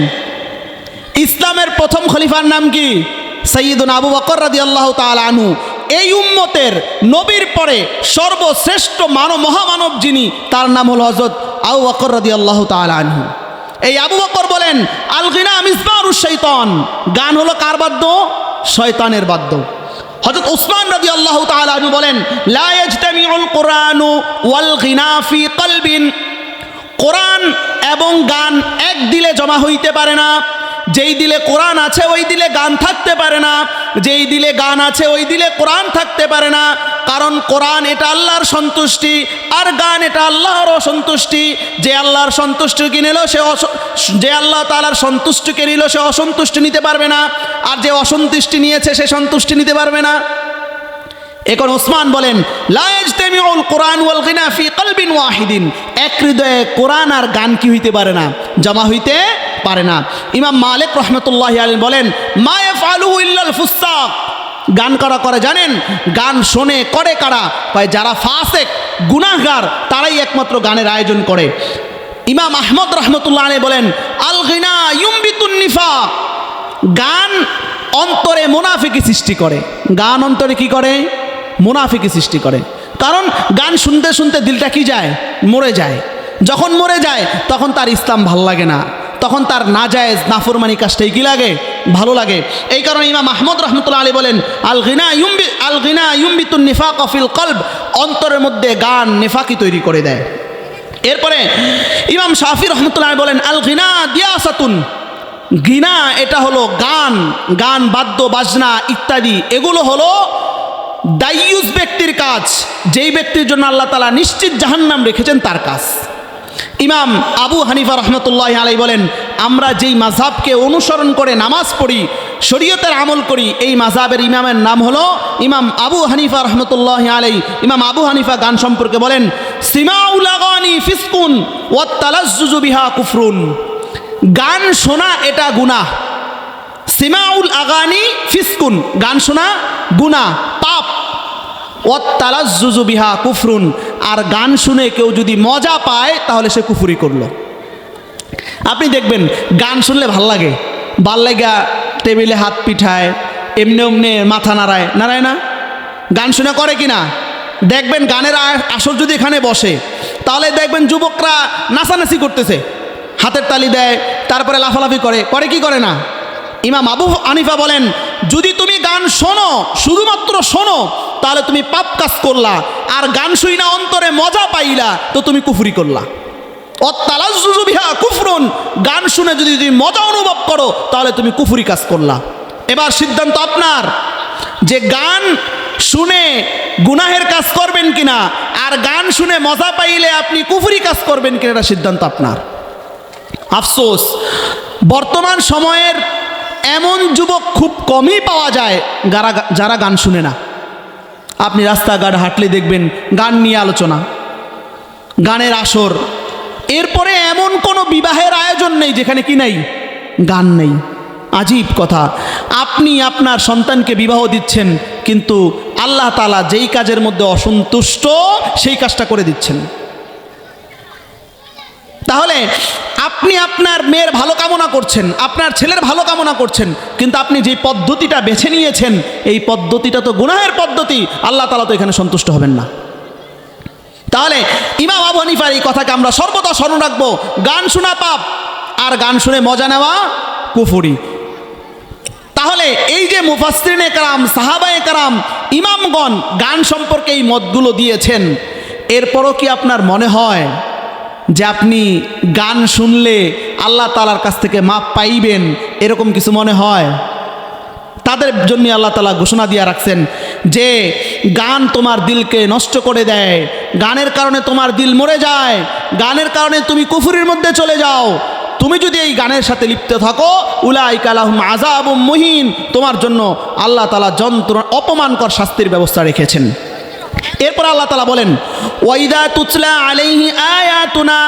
A: ইসলামের প্রথম খলিফার নাম কি? সাইয়্যিদুনা আবু বকর রাদিয়াল্লাহু তাআলা আনহু। এই উম্মতের নবীর পরে সর্বশ্রেষ্ঠ মহামানব যিনি, তার নাম হলো হযরত আবু বকর রাদিয়াল্লাহু তাআলা আনহু। এই আবু বকর বলেন আল গিনা মিজমারুশ শাইতান। গান হলো কার বাদ্য? শয়তানের বাদ্য। হযরত উসমান রাদিয়াল্লাহু তাআলা আনহু বলেন লা ইয়াজতামিউল কুরআনু ওয়াল গিনা ফি কলবিন। কোরআন এবং গান এক দিলে জমা হইতে পারে না। যেই দিলে কোরআন আছে ওই দিলে গান থাকতে পারে না, যেই দিলে গান আছে ওই দিলে কোরআন থাকতে পারে না। কারণ কোরআন এটা আল্লাহর সন্তুষ্টি, আর গান এটা আল্লাহর অসন্তুষ্টি। যে আল্লাহর সন্তুষ্টিকে নিল সে যে আল্লাহ তাআলার সন্তুষ্টিকে নিল সে অসন্তুষ্টি নিতে পারবে না, আর যে অসন্তুষ্টি নিয়েছে সে সন্তুষ্টি নিতে পারবে না। এখন ওসমান বলেন লা ইয়াজতামিউল কুরআন ওয়াল গিনা ফি কলবিন ওয়াহিদিন। এক হৃদয়ে কোরআন আর গান কি হইতে পারে না? জমা হইতে পারে না। ইমাম মালিক রহমতুল্লাহি আলাইহি বলেন মা ইয়াফআলুহু ইল্লাল ফুসাক। গান কারা করে জানেন? গান শোনে করে কারা? কয় যারা ফাসিক গুনাহগার তারাই একমাত্র গানের আয়োজন করে। ইমাম আহমদ রহমতুল্লাহ আলাইহি বলেন আল গিনা ইউমবিতুন নিফাক। গান অন্তরে মুনাফিকি সৃষ্টি করে। গান অন্তরে কি করে? মুনাফিকি সৃষ্টি করে। কারণ গান শুনতে শুনতে দিলটা কি যায়? মরে যায়। যখন মরে যায় তখন তার ইসলাম ভালো লাগে না, তখন তার নাজায়েজ নাফরমানি কাজটাই কি লাগে? ভালো লাগে। এই কারণে ইমাম আহমদ রহমতুল্লাহ আলাইহি বলেন আল গিনা ইউমবিতুন নিফাক ফিল কলব। অন্তরের মধ্যে গান নিফাকি তৈরি করে দেয়। এরপরে ইমাম শাফি রহমতুল্লাহ আলাইহি বলেন আল গিনা দিয়াসাতুন। গিনা এটা হলো গান, গান বাদ্য বাজনা ইত্যাদি, এগুলো হলো দায়ুস ব্যক্তির কাজ। যেই ব্যক্তির জন্য আল্লাহ তাআলা নিশ্চিত জাহান্নাম রেখেছেন তার কাজ। ইমাম আবু হানিফা রহমতুল্লাহি আলাইহি বলেন আমরা যেই মাযহাবকে অনুসরণ করে নামাজ পড়ি, শরীয়তের আমল করি, এই মাযহাবের ইমামের নাম হলো ইমাম আবু হানিফা রহমতুল্লাহি আলাইহি। ইমাম আবু হানিফা গান সম্পর্কে বলেন সিমাউল আগানি ফিসকুন ওয়াত তালাজ্জুজু বিহা কুফরুন। গান শোনা এটা গুনাহ। সিমাউল আগানি ফিসকুন, গান শোনা গুনাহ, পাপ। ওয়াত তালাজ্জুজু বিহা কুফরুন, আর গান শুনে কেউ যদি মজা পায় তাহলে সে কুফরি করলো। আপনি দেখবেন গান শুনলে ভাল লাগে, ভাল লাগা টেবিলে হাত পিঠায়, এমনি এমনি মাথা নাড়ায়, নাড়ায় না? গান শুনে করে কি না? দেখবেন গানের আসর যদি এখানে বসে তাহলে দেখবেন যুবকরা নাচানাচি করতেছে, হাতের তালি দেয়, তারপরে লাফালাফি করে, করে কি করে না? ইমাম আবু হানিফা বলেন যদি তুমি গান শোনো, শুধুমাত্র শোনো, তাহলে তুমি পাপ কাজ করলা, আর গান শুই না অন্তরে মজা পাইলা তো তুমি কুফরি করলা। অত্তালাজ্জুজু বিহা কুফরুন, গান শুনে যদি তুমি মজা অনুভব করো তাহলে তুমি কুফরি কাজ করলা। এবার সিদ্ধান্ত আপনার যে গান শুনে গুনাহের কাজ করবেন কিনা, আর গান শুনে মজা পাইলে আপনি কুফরি কাজ করবেন কিনা, এটা সিদ্ধান্ত আপনার। আফসোস বর্তমান সময়ের এমন যুবক খুব কমই পাওয়া যায় যারা গান শুনে না। আপনি রাস্তাঘাট হাঁটলে দেখবেন গান নিয়ে আলোচনা, গানের আসর। এরপরে এমন কোনো বিবাহের আয়োজন নেই যেখানে কি নেই, গান নেই। আজীব কথা, আপনি আপনার সন্তানকে বিবাহ দিচ্ছেন, কিন্তু আল্লাহ তাআলা যেই কাজের মধ্যে অসন্তুষ্ট সেই কাজটা করে দিচ্ছেন। তাহলে আপনি আপনার মেয়ের ভালো কামনা করছেন, আপনার ছেলের ভালো কামনা করছেন, কিন্তু আপনি যেই পদ্ধতিটা বেছে নিয়েছেন এই পদ্ধতিটা তো গুনাহের পদ্ধতি, আল্লাহ তাআলা তো এখানে সন্তুষ্ট হবেন না। তাহলে ইমাম আবু হানিফার এই কথাকে আমরা সর্বদা স্মরণ রাখবো, গান শোনা পাপ আর গান শুনে মজা নেওয়া কুফরি। তাহলে এই যে মুফাসসিরিনে কেরাম, সাহাবায়ে কেরাম, ইমামগণ গান সম্পর্কে এই মতগুলো দিয়েছেন, এরপরও কি আপনার মনে হয় যে আপনি গান শুনলে আল্লাহ তাআলার কাছ থেকে মাপ পাইবেন? এরকম কিছু মনে হয়? তাদের জন্য আল্লাহ তাআলা ঘোষণা দিয়ে রাখছেন যে গান তোমার দিলকে নষ্ট করে দেয়, গানের কারণে তোমার দিল মরে যায়, গানের কারণে তুমি কুফরির মধ্যে চলে যাও। তুমি যদি এই গানের সাথে লিপ্ত থাকো, উলাইকা লাহুম আযাবুম মুহিন, তোমার জন্য আল্লাহ তাআলা যন্ত্রণা, অপমানকর শাস্তির ব্যবস্থা রেখেছেন। এরপর আল্লাহ তাআলা বলেন, ওয়াইদা তুতলা আলাইহি আয়াতুনা,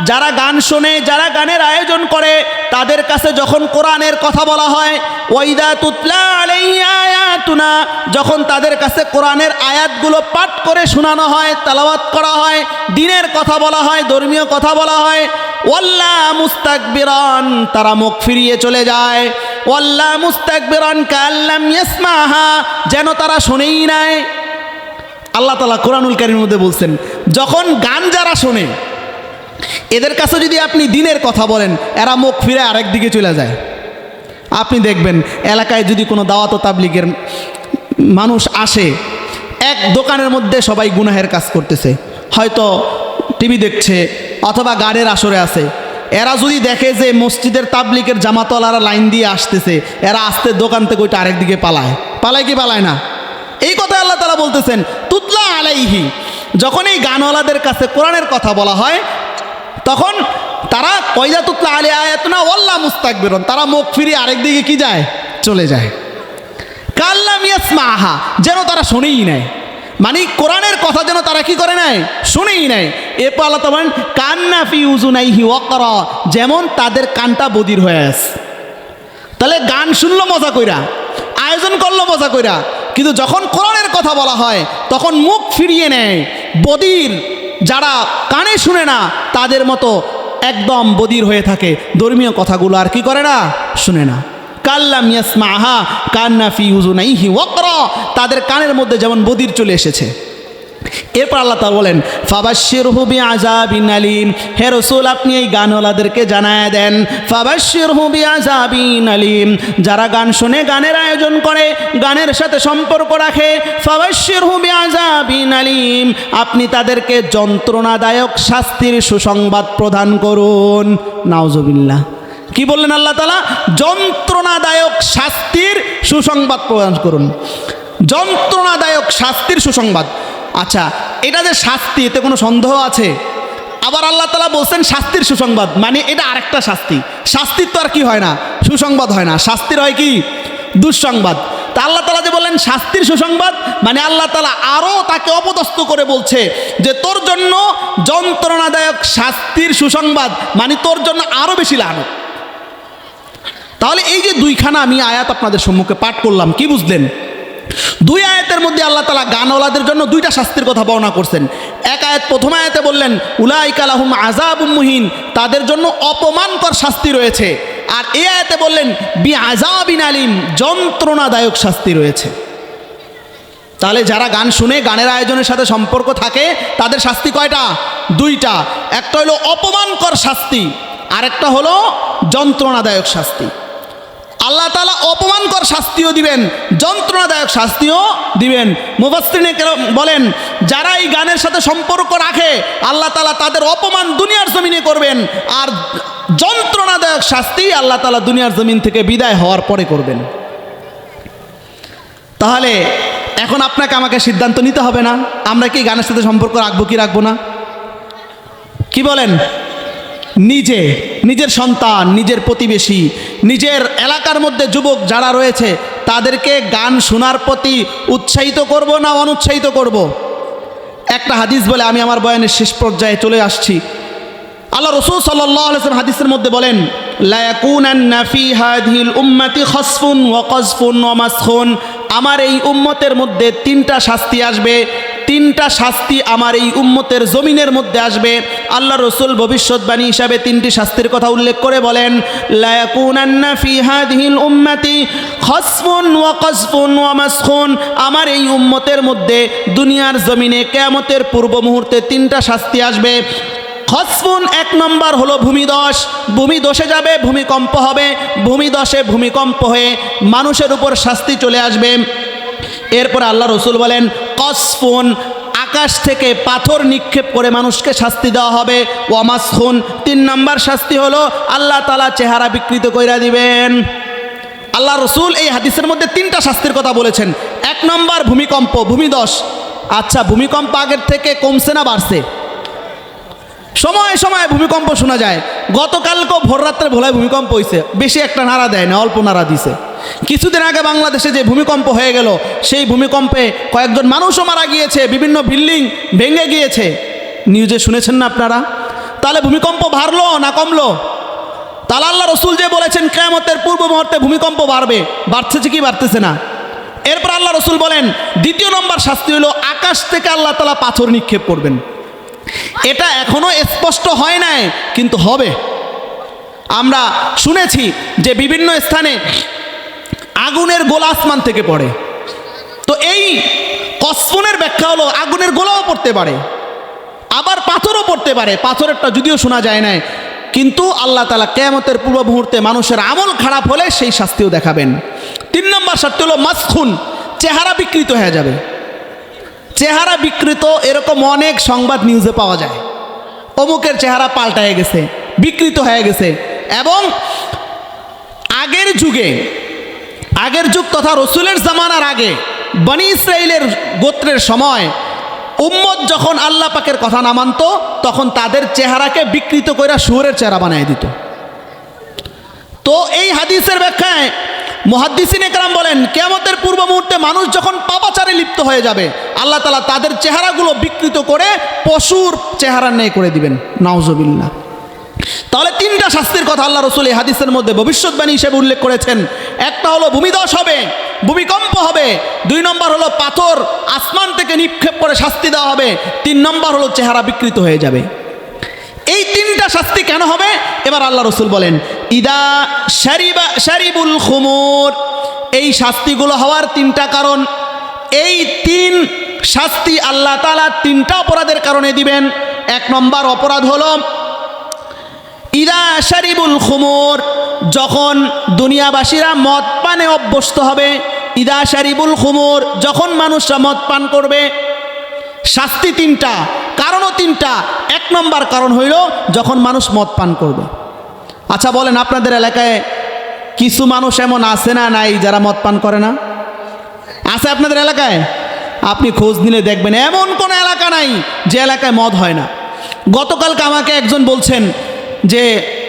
A: যারা গান শোনে, যারা গানের আয়োজন করে, তাদের কাছে যখন কোরআনের কথা বলা হয়, ওয়াইদা তুতলা আলাইহি আয়াতুনা, যখন তাদের কাছে কোরআনের আয়াতগুলো পাঠ করে শোনানো হয়, তেলাওয়াত করা হয়, দ্বীনের কথা বলা হয়, ধর্মীয় কথা বলা হয়, ওয়াল্লা মুস্তাকবিরান, তারা মুখ ফিরিয়ে চলে যায়। ওয়াল্লা মুস্তাকবিরান কাল্লাম ইয়াসমাহা, যেন তারা শোনেই নাই। আল্লাহ তাআলা কোরআনুল কারীমের মধ্যে বলছেন, যখন গান যারা শোনে এদের কাছে যদি আপনি দ্বীনের কথা বলেন, এরা মুখ ফিরে আরেক দিকে চলে যায়। আপনি দেখবেন এলাকায় যদি কোনো দাওয়াত ও তাবলীগের মানুষ আসে, এক দোকানের মধ্যে সবাই গুনাহের কাজ করতেছে, হয়তো টিভি দেখছে অথবা গানের আসরে আছে, এরা যদি দেখে যে মসজিদের তাবলীগের জামাতওয়ালারা লাইন দিয়ে আসতেছে, এরা আসতে দোকান থেকে ওইটা আরেক দিকে পালায়। পালায় কি পালায় না? এই কথা আল্লাহ তাআলা বলতেছেন, তুতলা আলাইহি, যখন এই গানওয়ালাদের কাছে কোরআনের কথা বলা হয়, তখন তারা কয়দা তুতলা আলাইহি আয়াতুনা ওয়াল্লা মুস্তাকবিরুন, তারা মুখ ফিরিয়ে আরেক দিকে কি যায়, চলে যায়। কাল্লাম ইয়াসমাহা, যেন তারা শুনেই নাই, মানে কোরআনের কথা যেন তারা কি করে নাই, শুনেই নাই। এরপর আল্লাহ তাআলা বলেন, কান্না ফি উযুনাইহি ওয়াকরা, যেমন তাদের কানটা বধির হয়ে আছে। তাহলে গান শুনলো মজা কইরা, আয়োজন করলো মজা কইরা, কিন্তু যখন কোরআনের কথা বলা হয় তখন মুখ ফিরিয়ে নেয়। বধির যারা কানে শুনে না, তাদের মতো একদম বধির হয়ে থাকে, ধর্মীয় কথাগুলো আর কি করে না, শুনে না। কাল্লাম ইয়াসমাহা কান্না ফি উযুনাইহি ওয়াকরা, তাদের কানের মধ্যে যেমন বধির চলে এসেছে। এরপর আল্লাহ তাআলা বলেন, ফাবাশশিরহু বিআযাবিন আলীম, হে রাসূল আপনি এই গানওয়ালাদেরকে জানায়া দেন, ফাবাশশিরহু বিআযাবিন আলীম, যারা গান শুনে, গানের আয়োজন করে, গানের সাথে সম্পর্ক রাখে, ফাবাশশিরহু বিআযাবিন আলীম, আপনি তাদেরকে যন্ত্রণাদায়ক শাস্তির সুসংবাদ প্রদান করুন। নাউজুবিল্লাহ। কি বললেন আল্লাহ তাআলা? যন্ত্রণাদায়ক শাস্তির সুসংবাদ প্রদান করুন। যন্ত্রণাদায়ক শাস্তির সুসংবাদ। আচ্ছা, এটা যে শাস্তি, এতে কোনো সন্দেহ আছে? আবার আল্লাহ তাআলা বলছেন শাস্তির সুসংবাদ, মানে এটা আরেকটা শাস্তি। শাস্তির তো আর কি হয় না, সুসংবাদ হয় না, শাস্তির হয় কি, দুঃসংবাদ। তা আল্লাহ তাআলা যে বললেন শাস্তির সুসংবাদ, মানে আল্লাহ তাআলা আরও তাকে অপদস্থ করে বলছে যে তোর জন্য যন্ত্রণাদায়ক শাস্তির সুসংবাদ, মানে তোর জন্য আরও বেশি লানত। তাহলে এই যে দুইখানা আমি আয়াত আপনাদের সম্মুখে পাঠ করলাম, কি বুঝলেন? দুই আয়াতের মধ্যে আল্লাহ তাআলা গানওয়ালাদের জন্য দুইটা শাস্তির কথা বর্ণনা করছেন। এক আয়াত, প্রথম আয়াতে বললেন উলাইকা লাহুম আযাবুম মুহিন, তাদের জন্য অপমানকর শাস্তি রয়েছে। আর এই আয়াতে বললেন বিআযাবিন আলীম, যন্ত্রণাদায়ক শাস্তি রয়েছে। তাহলে যারা গান শুনে, গানের আয়োজনের সাথে সম্পর্ক থাকে, তাদের শাস্তি কয়টা? দুইটা। একটা হলো অপমানকর শাস্তি, আরেকটা হলো যন্ত্রণাদায়ক শাস্তি। আল্লাহ তাআলা অপমানকর শাস্তিও দিবেন, যন্ত্রণাদায়ক শাস্তিও দিবেন। মুফাসসিরিনে কেরাম বলেন, যারা এই গানের সাথে সম্পর্ক রাখে, আল্লাহ তাআলা তাদের অপমান দুনিয়ার জমিনে করবেন, আর যন্ত্রণাদায়ক শাস্তি আল্লাহ তাআলা দুনিয়ার জমিন থেকে বিদায় হওয়ার পরে করবেন। তাহলে এখন আপনাকে আমাকে সিদ্ধান্ত নিতে হবে না, আমরা কি গানের সাথে সম্পর্ক রাখবো কি রাখবো না? কি বলেন? নিজে নিজের সন্তান, নিজের প্রতিবেশী, নিজের এলাকার মধ্যে যুবক যারা রয়েছে তাদেরকে গান শোনার প্রতি উৎসাহিত করব না অনুৎসাহিত করব? একটা হাদিস বলে আমি আমার বয়ানের শেষ পর্যায়ে চলে আসছি। আল্লাহ রাসূল সাল্লাল্লাহু আলাইহি ওয়াসাল্লাম হাদিসের মধ্যে বলেন, লা ইয়াকুনান্না ফি হাযিহিল উম্মতি খাসফুন ওয়া কাযফুন ওয়া মাসখুন। আমার এই উম্মতের মধ্যে তিনটা শাস্তি আসবে, তিনটা শাস্তি আমার এই উম্মতের জমিনের মধ্যে আসবে। আল্লাহ রসুল ভবিষ্যৎবাণী হিসাবে তিনটি শাস্তির কথা উল্লেখ করে বলেন, লা ইয়াকুনান্না ফি হাযিহিল উম্মতি খাসফুন ওয়া কাযফুন ওয়া মাসখুন। আমার এই উম্মতের মধ্যে দুনিয়ার জমিনে কিয়ামতের পূর্ব মুহূর্তে তিনটা শাস্তি আসবে। খসফুন, এক নম্বর হলো ভূমিধস, ভূমি ধসে যাবে, ভূমিকম্প হবে, ভূমিধসে ভূমিকম্প হয়ে মানুষের উপর শাস্তি চলে আসবে। এরপর আল্লাহ রসুল বলেন কসফুন, আকাশ থেকে পাথর নিক্ষেপ করে মানুষকে শাস্তি দেওয়া হবে। ওয়ামাসখুন, তিন নম্বর শাস্তি হলো আল্লাহ তাআলা চেহারা বিকৃত কইরা দিবেন। আল্লাহ রসুল এই হাদিসের মধ্যে তিনটা শাস্তির কথা বলেছেন। এক নম্বর ভূমিকম্প, ভূমিধস। আচ্ছা, ভূমিকম্প আগের থেকে কমছে না বাড়ছে? সময় সময় ভূমিকম্প শোনা যায়। গতকালকেও ভোররাত্রে ভোলায় ভূমিকম্প হয়েছে, বেশি একটা নাড়া দেয় না, অল্প নাড়া দিছে। কিছুদিন আগে বাংলাদেশে যে ভূমিকম্প হয়ে গেল, সেই ভূমিকম্পে কয়েকজন মানুষও মারা গিয়েছে, বিভিন্ন বিল্ডিং ভেঙে গিয়েছে, নিউজে শুনেছেন না আপনারা? তাহলে ভূমিকম্প বাড়লো না কমলো? তাহলে আল্লাহ রসুল যে বলেছেন কিয়ামতের পূর্ব মুহূর্তে ভূমিকম্প বাড়বে, বাড়তেছে কি বাড়তেছে না? এরপর আল্লাহ রসুল বলেন দ্বিতীয় নম্বর শাস্তি হলো আকাশ থেকে আল্লাহ তাআলা পাথর নিক্ষেপ করবেন। এটা এখনো স্পষ্ট হয় নাই, কিন্তু হবে। আমরা শুনেছি যে বিভিন্ন স্থানে আগুনের গোলা আসমান থেকে পড়ে। তো এই কসফুনের ব্যাখ্যা হলো আগুনের গোলাও পড়তে পারে, আবার পাথরও পড়তে পারে। পাথরেরটা যদিও শোনা যায় না, কিন্তু আল্লাহ তাআলা কিয়ামতের পূর্ব মুহূর্তে মানুষের আমল খারাপ হলে সেই শাস্তিও দেখাবেন। তিন নম্বর শাস্তি হলো মাসখুন, চেহারা বিকৃত হয়ে যাবে। চেহারা বিকৃত এরকম অনেক সংবাদ নিউজে পাওয়া যায়, অমুকের চেহারা পাল্টায় গেছে, বিকৃত হয়ে গেছে। এবং আগের যুগ তথা রসুলের জামানার আগে বনি ইসরাইলের গোত্রের সময় উম্মত যখন আল্লাহ পাকের কথা না মানত, তখন তাদের চেহারাকে বিকৃত করে শুয়োরের চেহারা বানিয়ে দিত। তো এই হাদিসের ব্যাখ্যায় মুহাদ্দিসিন একরাম বলেন কিয়ামতের পূর্ব মুহূর্তে মানুষ যখন পাপাচারে লিপ্ত হয়ে যাবে, আল্লাহ তাআলা তাদের চেহারাগুলো বিকৃত করে পশুর চেহারা ন্যায় করে দিবেন। নাউজুবিল্লাহ। তাহলে তিনটা শাস্তির কথা আল্লাহ রসুল এই হাদিসের মধ্যে ভবিষ্যৎবাণী হিসেবে উল্লেখ করেছেন। একটা হলো ভূমিধস হবে, ভূমিকম্প হবে। দুই নম্বর হলো পাথর আসমান থেকে নিক্ষেপ করে শাস্তি দেওয়া হবে। তিন নম্বর হলো চেহারা বিকৃত হয়ে যাবে। এই তিনটা শাস্তি কেন হবে? এবার আল্লাহ রসুল বলেন ইদা শারিবুল খুমুর। এই শাস্তিগুলো হওয়ার তিনটা কারণ। এই তিন শাস্তি আল্লাহ তাআলা তিনটা অপরাধের কারণে দিবেন। এক নম্বর অপরাধ হলো ইদা শারিবুল খুমুর, যখন দুনিয়াবাসীরা মদ পানে অভ্যস্ত হবে। ইদা শারিবুল খুমুর, যখন মানুষরা মদ পান করবে। শাস্তি তিনটা, কারণও তিনটা। এক নম্বর কারণ হইল যখন মানুষ মদ পান করবে। আচ্ছা বলেন, আপনাদের এলাকায় কিছু মানুষ এমন আছে না নাই যারা মদ পান করে না? আছে আপনাদের এলাকায়? আপনি খোঁজ নিলে দেখবেন এমন কোনো এলাকা নাই যে এলাকায় মদ হয় না। গতকালকে আমাকে একজন বলছেন যে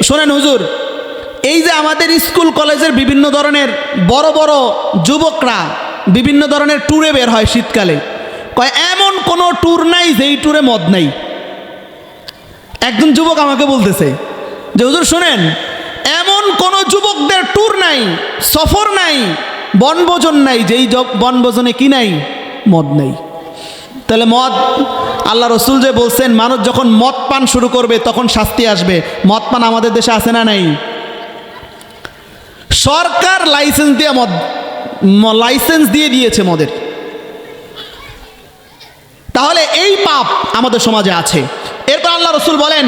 A: শোনেন হুজুর, এই যে আমাদের স্কুল কলেজের বিভিন্ন ধরনের বড় বড় যুবকরা বিভিন্ন ধরনের ট্যুরে বের হয় শীতকালে, কয় এমন কোনো ট্যুর নাই যেই ট্যুরে মদ নাই। একজন যুবক আমাকে বলতেছে যে হুজুর শোনেন, এমন কোনো যুবকদের ট্যুর নাই, সফর নাই, বনভোজন নাই যেই বনভোজনে কি নাই? মদ নাই। তাহলে মদ, আল্লাহ রসুল যে বলছেন মানুষ যখন মদ পান শুরু করবে তখন শাস্তি আসবে। মদ পান আমাদের দেশে আছে না নাই? সরকার লাইসেন্স দিয়ে দিয়েছে মদের। তাহলে এই পাপ আমাদের সমাজে আছে। এরপর আল্লাহ রসুল বলেন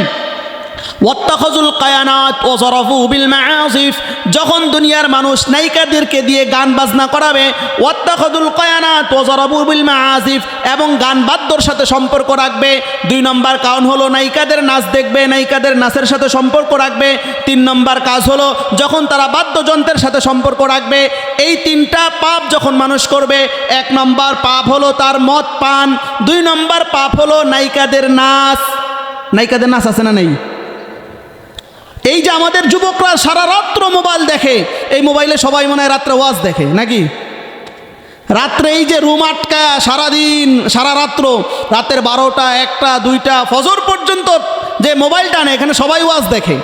A: ওয়াত্তাখাযুল কায়ানাত ওয়া যারাফু বিল মাআসিফ, যখন দুনিয়ার মানুষ নায়িকাদেরকে দিয়ে গান বাজনা করাবে। ওয়াত্তাখাযুল কায়ানাত ওয়া যারাফু বিল মাআসিফ, এবং গান বাদ্যর সাথে সম্পর্ক রাখবে। দুই নম্বর কারণ হলো নায়িকাদের নাচ দেখবে, নায়িকাদের নাচের সাথে সম্পর্ক রাখবে। তিন নম্বর কাজ হলো যখন তারা বাদ্যযন্ত্রের সাথে সম্পর্ক রাখবে। এই তিনটা পাপ যখন মানুষ করবে, এক নম্বর পাপ হলো তার মদ পান, দুই নম্বর পাপ হলো নায়িকাদের নাচ। নায়িকাদের নাচ আছে না নেই? এই যে আমাদের যুবকরা সারা রাত্র মোবাইল দেখে, এই মোবাইলে সবাই মনে হয় রাত্রে ওয়াজ দেখে নাকি? রাত্রে এই যে রুম আটকা সারাদিন সারা রাত্র, রাতের 12টা 1টা 2টা ফজর পর্যন্ত যে মোবাইলটা নেই, এখানে সবাই ওয়াজ দেখে।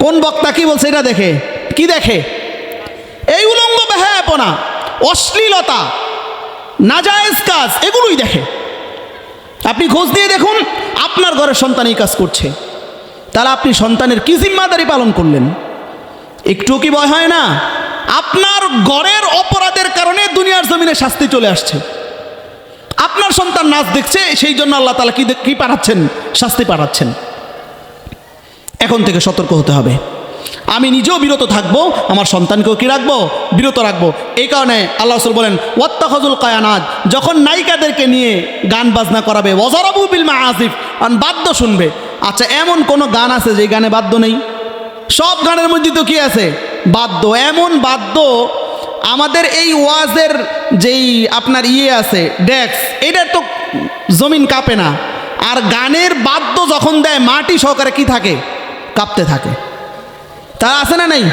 A: কোন বক্তা কি বলছে এটা দেখে, কি দেখে? এই উলঙ্গ বেহায়াপনা, অশ্লীলতা, নাজায়েজ কাজ, এগুলোই দেখে। আপনি খোঁজ দিয়ে দেখুন আপনার ঘরের সন্তান এই কাজ করছে, তাহলে আপনি সন্তানের কি জিম্মাদারি পালন করলেন? একটু কি ভয় হয় না? আপনার ঘরের অপরাধের কারণে দুনিয়ার জমিনে শাস্তি চলে আসছে। আপনার সন্তান নাচ দেখছে, সেই জন্য আল্লাহ তাআলা কি পাঠাচ্ছেন? শাস্তি পাঠাচ্ছেন। এখন থেকে সতর্ক হতে হবে। আমি নিজেও বিরত থাকবো, আমার সন্তানকেও কি রাখবো? বিরত রাখবো। এই কারণে আল্লাহ রাসূল বলেন ওয়াত্তাখাযুল কায়ানাত, যখন নায়িকাদেরকে নিয়ে গান বাজনা করাবে, ওয়াজারাবু বিল মাআজিফ, বাদ্য শুনবে। আচ্ছা, এমন কোন গান আছে যে গানে বাদ্য নেই? সব গানের মধ্যে তো কি আছে? বাদ্য। এমন বাদ্য আমাদের এই ওয়াজের যেই আপনার আছে ডেস্ক, এটার তো জমিন কাঁপে না। আর গানের বাদ্য যখন দেয় মাটি সহকারে কি থাকে? কাঁপতে থাকে। তা আছে না নাই?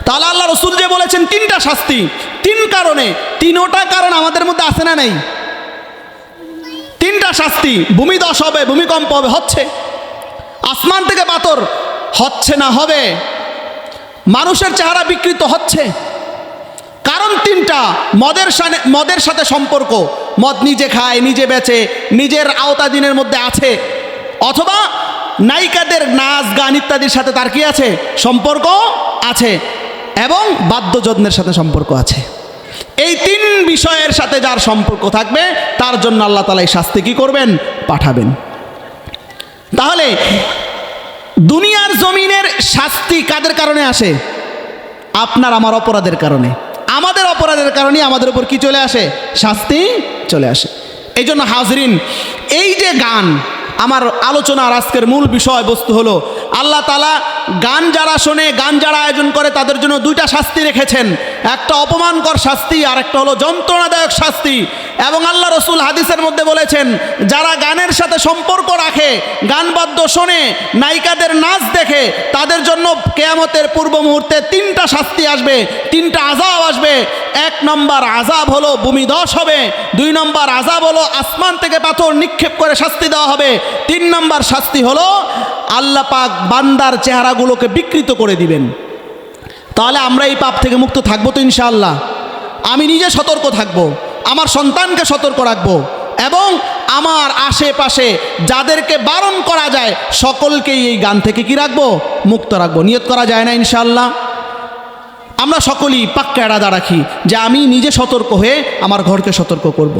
A: তাহলে আল্লাহ রসুল যে বলেছেন 3টা শাস্তি, 3 কারণে, 3টা কারণ আমাদের মধ্যে আছে না নাই? 3টা শাস্তি। ভূমিধস হবে, ভূমিকম্প হবে, হচ্ছে। আসমান থেকে পাথর হচ্ছে না, হবে। মানুষের চেহারা বিকৃত হচ্ছে। কারণ 3টা। মদের সাথে সম্পর্ক, মদ নিজে খায়, নিজে বেচে, নিজের আওতাধীনের মধ্যে আছে। অথবা নায়িকাদের নাচ গান ইত্যাদির সাথে তার কি আছে? সম্পর্ক আছে। এবং বাদ্যযন্ত্রের সাথে সম্পর্ক আছে। এই 3 বিষয়ের সাথে যার সম্পর্ক থাকবে তার জন্য আল্লাহ তাআলা এই শাস্তি কি করবেন? পাঠাবেন। তাহলে দুনিয়ার জমিনের শাস্তি কাদের কারণে আসে? আপনার আমার অপরাধের কারণে। আমাদের অপরাধের কারণে আমাদের উপর কি চলে আসে? শাস্তি চলে আসে। এই জন্য হাজরিন, এই যে গান, আমার আলোচনার আজকের মূল বিষয়বস্তু হলো আল্লাহ তাআলা গান যারা শোনে, গান যারা আয়োজন করে তাদের জন্য 2টা শাস্তি রেখেছেন। একটা অপমানকর শাস্তি, আর একটা হলো যন্ত্রণাদায়ক শাস্তি। এবং আল্লাহ রসুল হাদিসের মধ্যে বলেছেন, যারা গানের সাথে সম্পর্ক রাখে, গান বাদ্য শোনে, নায়িকাদের নাচ দেখে, তাদের জন্য কিয়ামতের পূর্ব মুহূর্তে 3টা শাস্তি আসবে, 3টা আযাব আসবে। 1 নম্বর আযাব হলো ভূমিধস হবে, 2 নম্বর আযাব হলো আসমান থেকে পাথর নিক্ষেপ করে শাস্তি দেওয়া হবে, 3 নম্বর শাস্তি হলো আল্লাহ পাক বান্দার চেহারাগুলোকে বিকৃত করে দিবেন। তাহলে আমরা এই পাপ থেকে মুক্ত থাকবো তো ইনশাআল্লাহ? আমি নিজে সতর্ক থাকবো, আমার সন্তানকে সতর্ক রাখবো, এবং আমার আশেপাশে যাদেরকে বারণ করা যায় সকলকেই এই গান থেকে কি রাখবো? মুক্ত রাখবো। নিয়ত করা যায় না ইনশাআল্লাহ? আমরা সকলেই পাক্কা এরাদা রাখি যে আমি নিজে সতর্ক হয়ে আমার ঘরকে সতর্ক করব।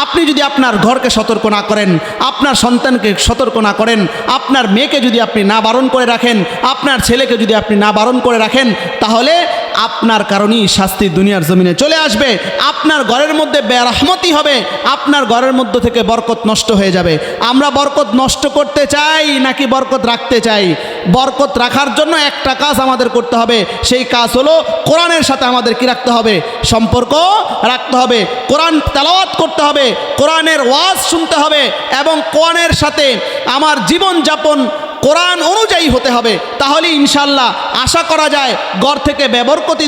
A: আপনি যদি আপনার ঘরকে সতর্ক না করেন, আপনার সন্তানকে সতর্ক না করেন, আপনার মেয়েকে যদি আপনি না বারণ করে রাখেন, আপনার ছেলেকে যদি আপনি না বারণ করে রাখেন, তাহলে আপনার কারণেই শাস্তি দুনিয়ার জমিনে চলে আসবে। আপনার ঘরের মধ্যে বেরহমতি হবে, আপনার ঘরের মধ্য থেকে বরকত নষ্ট হয়ে যাবে। আমরা বরকত নষ্ট করতে চাই নাকি বরকত রাখতে চাই? বরকত রাখার জন্য একটা কাজ আমাদের করতে হবে, সেই কাজ হলো কোরআনের সাথে আমাদের কি রাখতে হবে? সম্পর্ক রাখতে হবে। কোরআন তেলাওয়াত করতে হবে, কোরআনের ওয়াজ শুনতে হবে, এবং কোরআনের সাথে আমার জীবনযাপন কোরআন অনুযায়ী হতে হবে। তাহলে ইনশাআল্লাহ আশা করা যায় ঘর থেকে বেবরকতি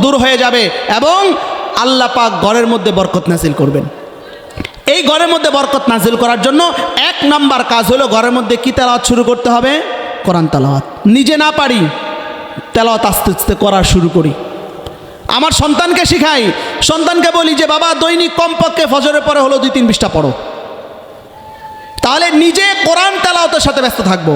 A: দূর হয়ে যাবে, এবং আল্লাহ পাক ঘরের মধ্যে বরকত নাজিল করবেন। এই ঘরের মধ্যে বরকত নাজিল করার জন্য 1 নাম্বার কাজ হলো ঘরের মধ্যে কি তেলাওয়াত শুরু করতে হবে? কোরআন তেলাওয়াত। নিজে না পারি, তেলাওয়াত আস্তে আস্তে করা শুরু করি। আমার সন্তানকে শিখাই, সন্তানকে বলি যে বাবা দৈনিক কমপক্ষে ফজরের পরে হলো 2-3 পৃষ্ঠা পড়ো। তাহলে নিজে কোরআন তেলাওয়াতের সাথে ব্যস্ত থাকবো।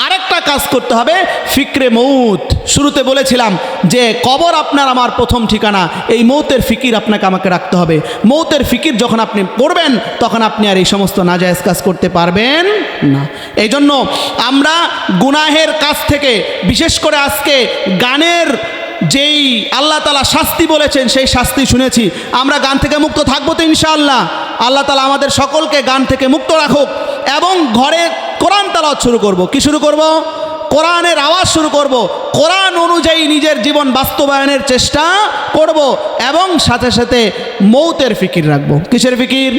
A: আরেকটা কাজ করতে হবে, ফিক্রে মৌত। শুরুতে বলেছিলাম যে কবর আপনার আমার প্রথম ঠিকানা। এই মৌতের ফিকির আপনাকে আমাকে রাখতে হবে। মৌতের ফিকির যখন আপনি করবেন, তখন আপনি আর এই সমস্ত নাজায়েজ কাজ করতে পারবেন না। এই জন্য আমরা গুনাহের কাজ থেকে, বিশেষ করে আজকে গানের যেই আল্লাহ তাআলা শাস্তি বলেছেন সেই শাস্তি শুনেছি, আমরা গান থেকে মুক্ত থাকবো তো ইনশাআল্লাহ? আল্লাহ তাআলা আমাদের সকলকে গান থেকে মুক্ত রাখুক, এবং ঘরে কোরআন তেলাওয়াত শুরু করব। কি শুরু করব? কোরআনের আওয়াজ শুরু করব। কোরআন অনুযায়ী নিজের জীবন বাস্তবায়নের চেষ্টা করব, এবং সাথে সাথে মৌতের ফিকির রাখবো। কিসের ফিকির?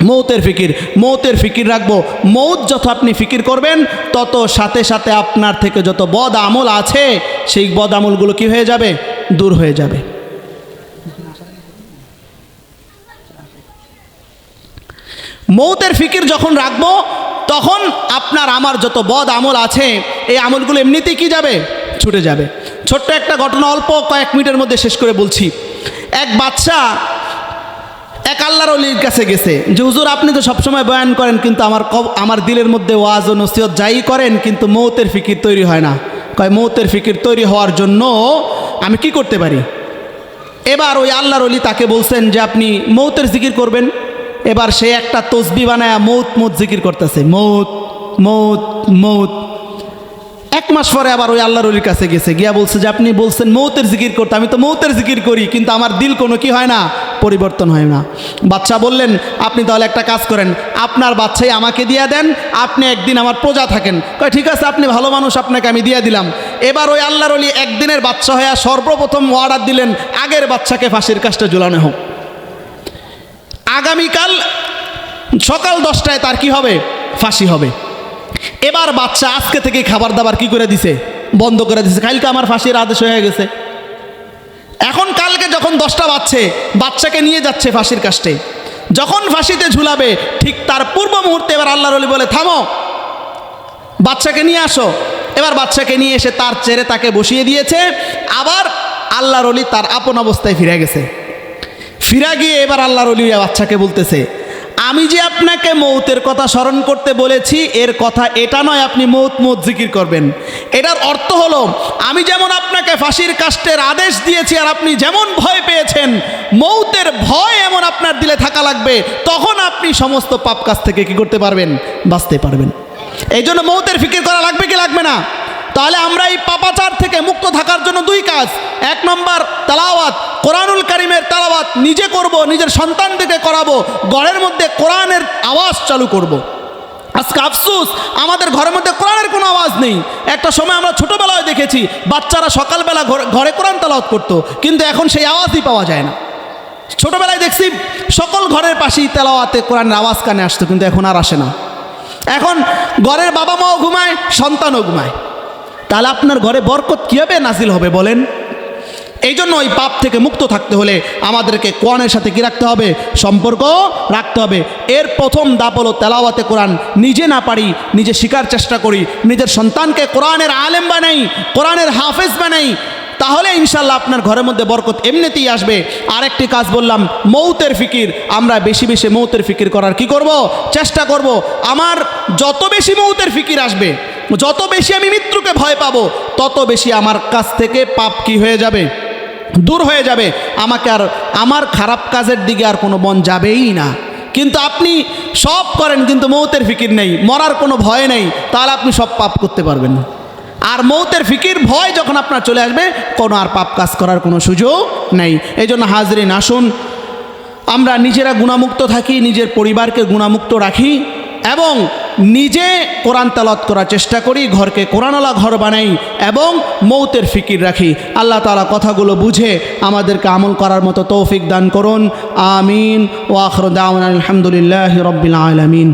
A: মৌতের ফিকির রাখবো। মৌত যত আপনি ফিকির করবেন তত সাথে সাথে আপনার থেকে যত বদ আমল আছে সেই বদ আমলগুলো কি হয়ে যাবে? দূর হয়ে যাবে। মৌতের ফিকির যখন রাখবো তখন আপনার আমার যত বদ আমল আছে এই আমলগুলো এমনিতেই কি যাবে? ছুটে যাবে। ছোট্ট একটা ঘটনা অল্প কয়েক মিনিটের মধ্যে শেষ করে বলছি। এক বাচ্চা এক আল্লাহর ওলির কাছে গেছে যে হুজুর আপনি তো সবসময় বয়ান করেন কিন্তু আমার দিলের মধ্যে ওয়াজ ও নসিহত যাই করেন কিন্তু মৌতের ফিকির তৈরি হয় না। কয় মৌতের ফিকির তৈরি হওয়ার জন্য আমি কি করতে পারি? এবার ওই আল্লাহর ওলি তাকে বলছেন যে আপনি মৌতের জিকির করবেন। এবার সে একটা তসবি বানায় মৌত জিকির করতেছে, মৌত মৌত মৌত। এক মাস পরে আবার ওই আল্লাহর ওলির কাছে গেছে, গিয়া বলছে যে আপনি বলছেন মৌতের জিকির করতে, আমি তো মৌতের জিকির করি কিন্তু আমার দিল কোনো কি হয় না, পরিবর্তন হয় না। বাচ্চা বললেন আপনি তাহলে একটা কাজ করেন, আপনার বাচ্চাই আমাকে দিয়ে দেন, আপনি একদিন আমার প্রজা থাকেন। কয় ঠিক আছে, আপনি ভালো মানুষ, আপনাকে আমি দিয়ে দিলাম। এবার ওই আল্লাহর ওলি একদিনের বাচ্চা হয়ে সর্বপ্রথম অর্ডার দিলেন আগের বাচ্চাকে ফাঁসির কাস্টে ঝুলানো হোক। আগামীকাল সকাল 10টায় তার কি হবে? ফাঁসি হবে। এবার বাচ্চা আজকে থেকে খাবার দাবার কি করে দিছে? বন্ধ করে দিছে। কালকে আমার ফাঁসির আদেশ হয়ে গেছে। এখন কালকে যখন 10টা বাজছে বাচ্চাকে নিয়ে যাচ্ছে ফাঁসির কাস্টে, যখন ফাঁসিতে ঝুলাবে ঠিক তার পূর্ব মুহূর্তে এবার আল্লাহর ওলি বলে থামো, বাচ্চাকে নিয়ে আসো। এবার বাচ্চাকে নিয়ে এসে তার চেরে তাকে বসিয়ে দিয়েছে। আবার আল্লাহর ওলি তার আপন অবস্থায় ফিরে গেছে। ফিরা গিয়ে এবার আল্লাহর ওলি বাচ্চাকে বলতেছে আমি যে আপনাকে মৌতের কথা স্মরণ করতে বলেছি এর কথা এটা নয় আপনি মৌত জিকির করবেন। এটার অর্থ হলো আমি যেমন আপনাকে ফাঁসির কাস্টের আদেশ দিয়েছি আর আপনি যেমন ভয় পেয়েছেন, মৌতের ভয় এমন আপনার দিলে থাকা লাগবে, তখন আপনি সমস্ত পাপ কাজ থেকে কি করতে পারবেন? বাঁচতে পারবেন। এই জন্য মৌতের ফিকির করা লাগবে কি লাগবে না? তাহলে আমরা এই পাপাচার থেকে মুক্ত থাকার জন্য দুই কাজ। 1 নম্বর তেলাওয়াত, কোরআনুল কারীমের তেলাওয়াত নিজে করব, নিজের সন্তানদেরকে করাবো, ঘরের মধ্যে কোরআনের আওয়াজ চালু করব। আজকে আফসোস আমাদের ঘরের মধ্যে কোরআনের কোনো আওয়াজ নেই। একটা সময় আমরা ছোটোবেলায় দেখেছি বাচ্চারা সকালবেলা ঘরে কোরআন তেলাওয়াত করতো, কিন্তু এখন সেই আওয়াজই পাওয়া যায় না। ছোটোবেলায় দেখছি সকল ঘরের পাশেই তেলাওয়াতে কোরআনের আওয়াজ কানে আসতো, কিন্তু এখন আর আসে না। এখন ঘরের বাবা মাও ঘুমায়, সন্তানও ঘুমায়। তাহলে আপনার ঘরে বরকত কীভাবে নাজিল হবে বলেন? এই জন্য ওই পাপ থেকে মুক্ত থাকতে হলে আমাদেরকে কোরআনের সাথে কি রাখতে হবে? সম্পর্ক রাখতে হবে। এর প্রথম ধাপ হলো তেলাওয়াতে কোরআন। নিজে না পারি নিজে শিখার চেষ্টা করি, নিজের সন্তানকে কোরআনের আলেম বানাই, কোরআনের হাফেজ বানাই, তাহলে ইনশাল্লাহ আপনার ঘরের মধ্যে বরকত এমনিতেই আসবে। আরেকটি কাজ বললাম মৌতের ফিকির। আমরা বেশি বেশি মৌতের ফিকির করার কি করব? চেষ্টা করব। আমার যত বেশি মৌতের ফিকির আসবে, যত বেশি আমি মৃত্যুকে ভয় পাবো, তত বেশি আমার কাছ থেকে পাপ কি হয়ে যাবে? দূর হয়ে যাবে। আমাকে আর আমার খারাপ কাজের দিকে আর কোনো মন যাবেই না। কিন্তু আপনি সব করেন কিন্তু মৌতের ফিকির নেই, মরার কোনো ভয় নেই, তাহলে আপনি সব পাপ করতে পারবেন না। আর মৌতের ফিকির ভয় যখন আপনার চলে আসবে, কোনো আর পাপ কাজ করার কোনো সুযোগ নেই। এই জন্য হাজরিন আসুন আমরা নিজেরা গুণামুক্ত থাকি, নিজের পরিবারকে গুণামুক্ত রাখি এবং নিজে কোরআন তেলাওয়াত করার চেষ্টা করি, ঘরকে কোরআনওয়ালা ঘর বানাই এবং মৌতের ফিকির রাখি। আল্লাহ তাআলা কথাগুলো বুঝে আমাদেরকে আমল করার মতো তৌফিক দান করুন। আমিন। ওয়া আখিরু দাওয়ানা আলহামদুলিল্লাহি রাব্বিল আলামিন।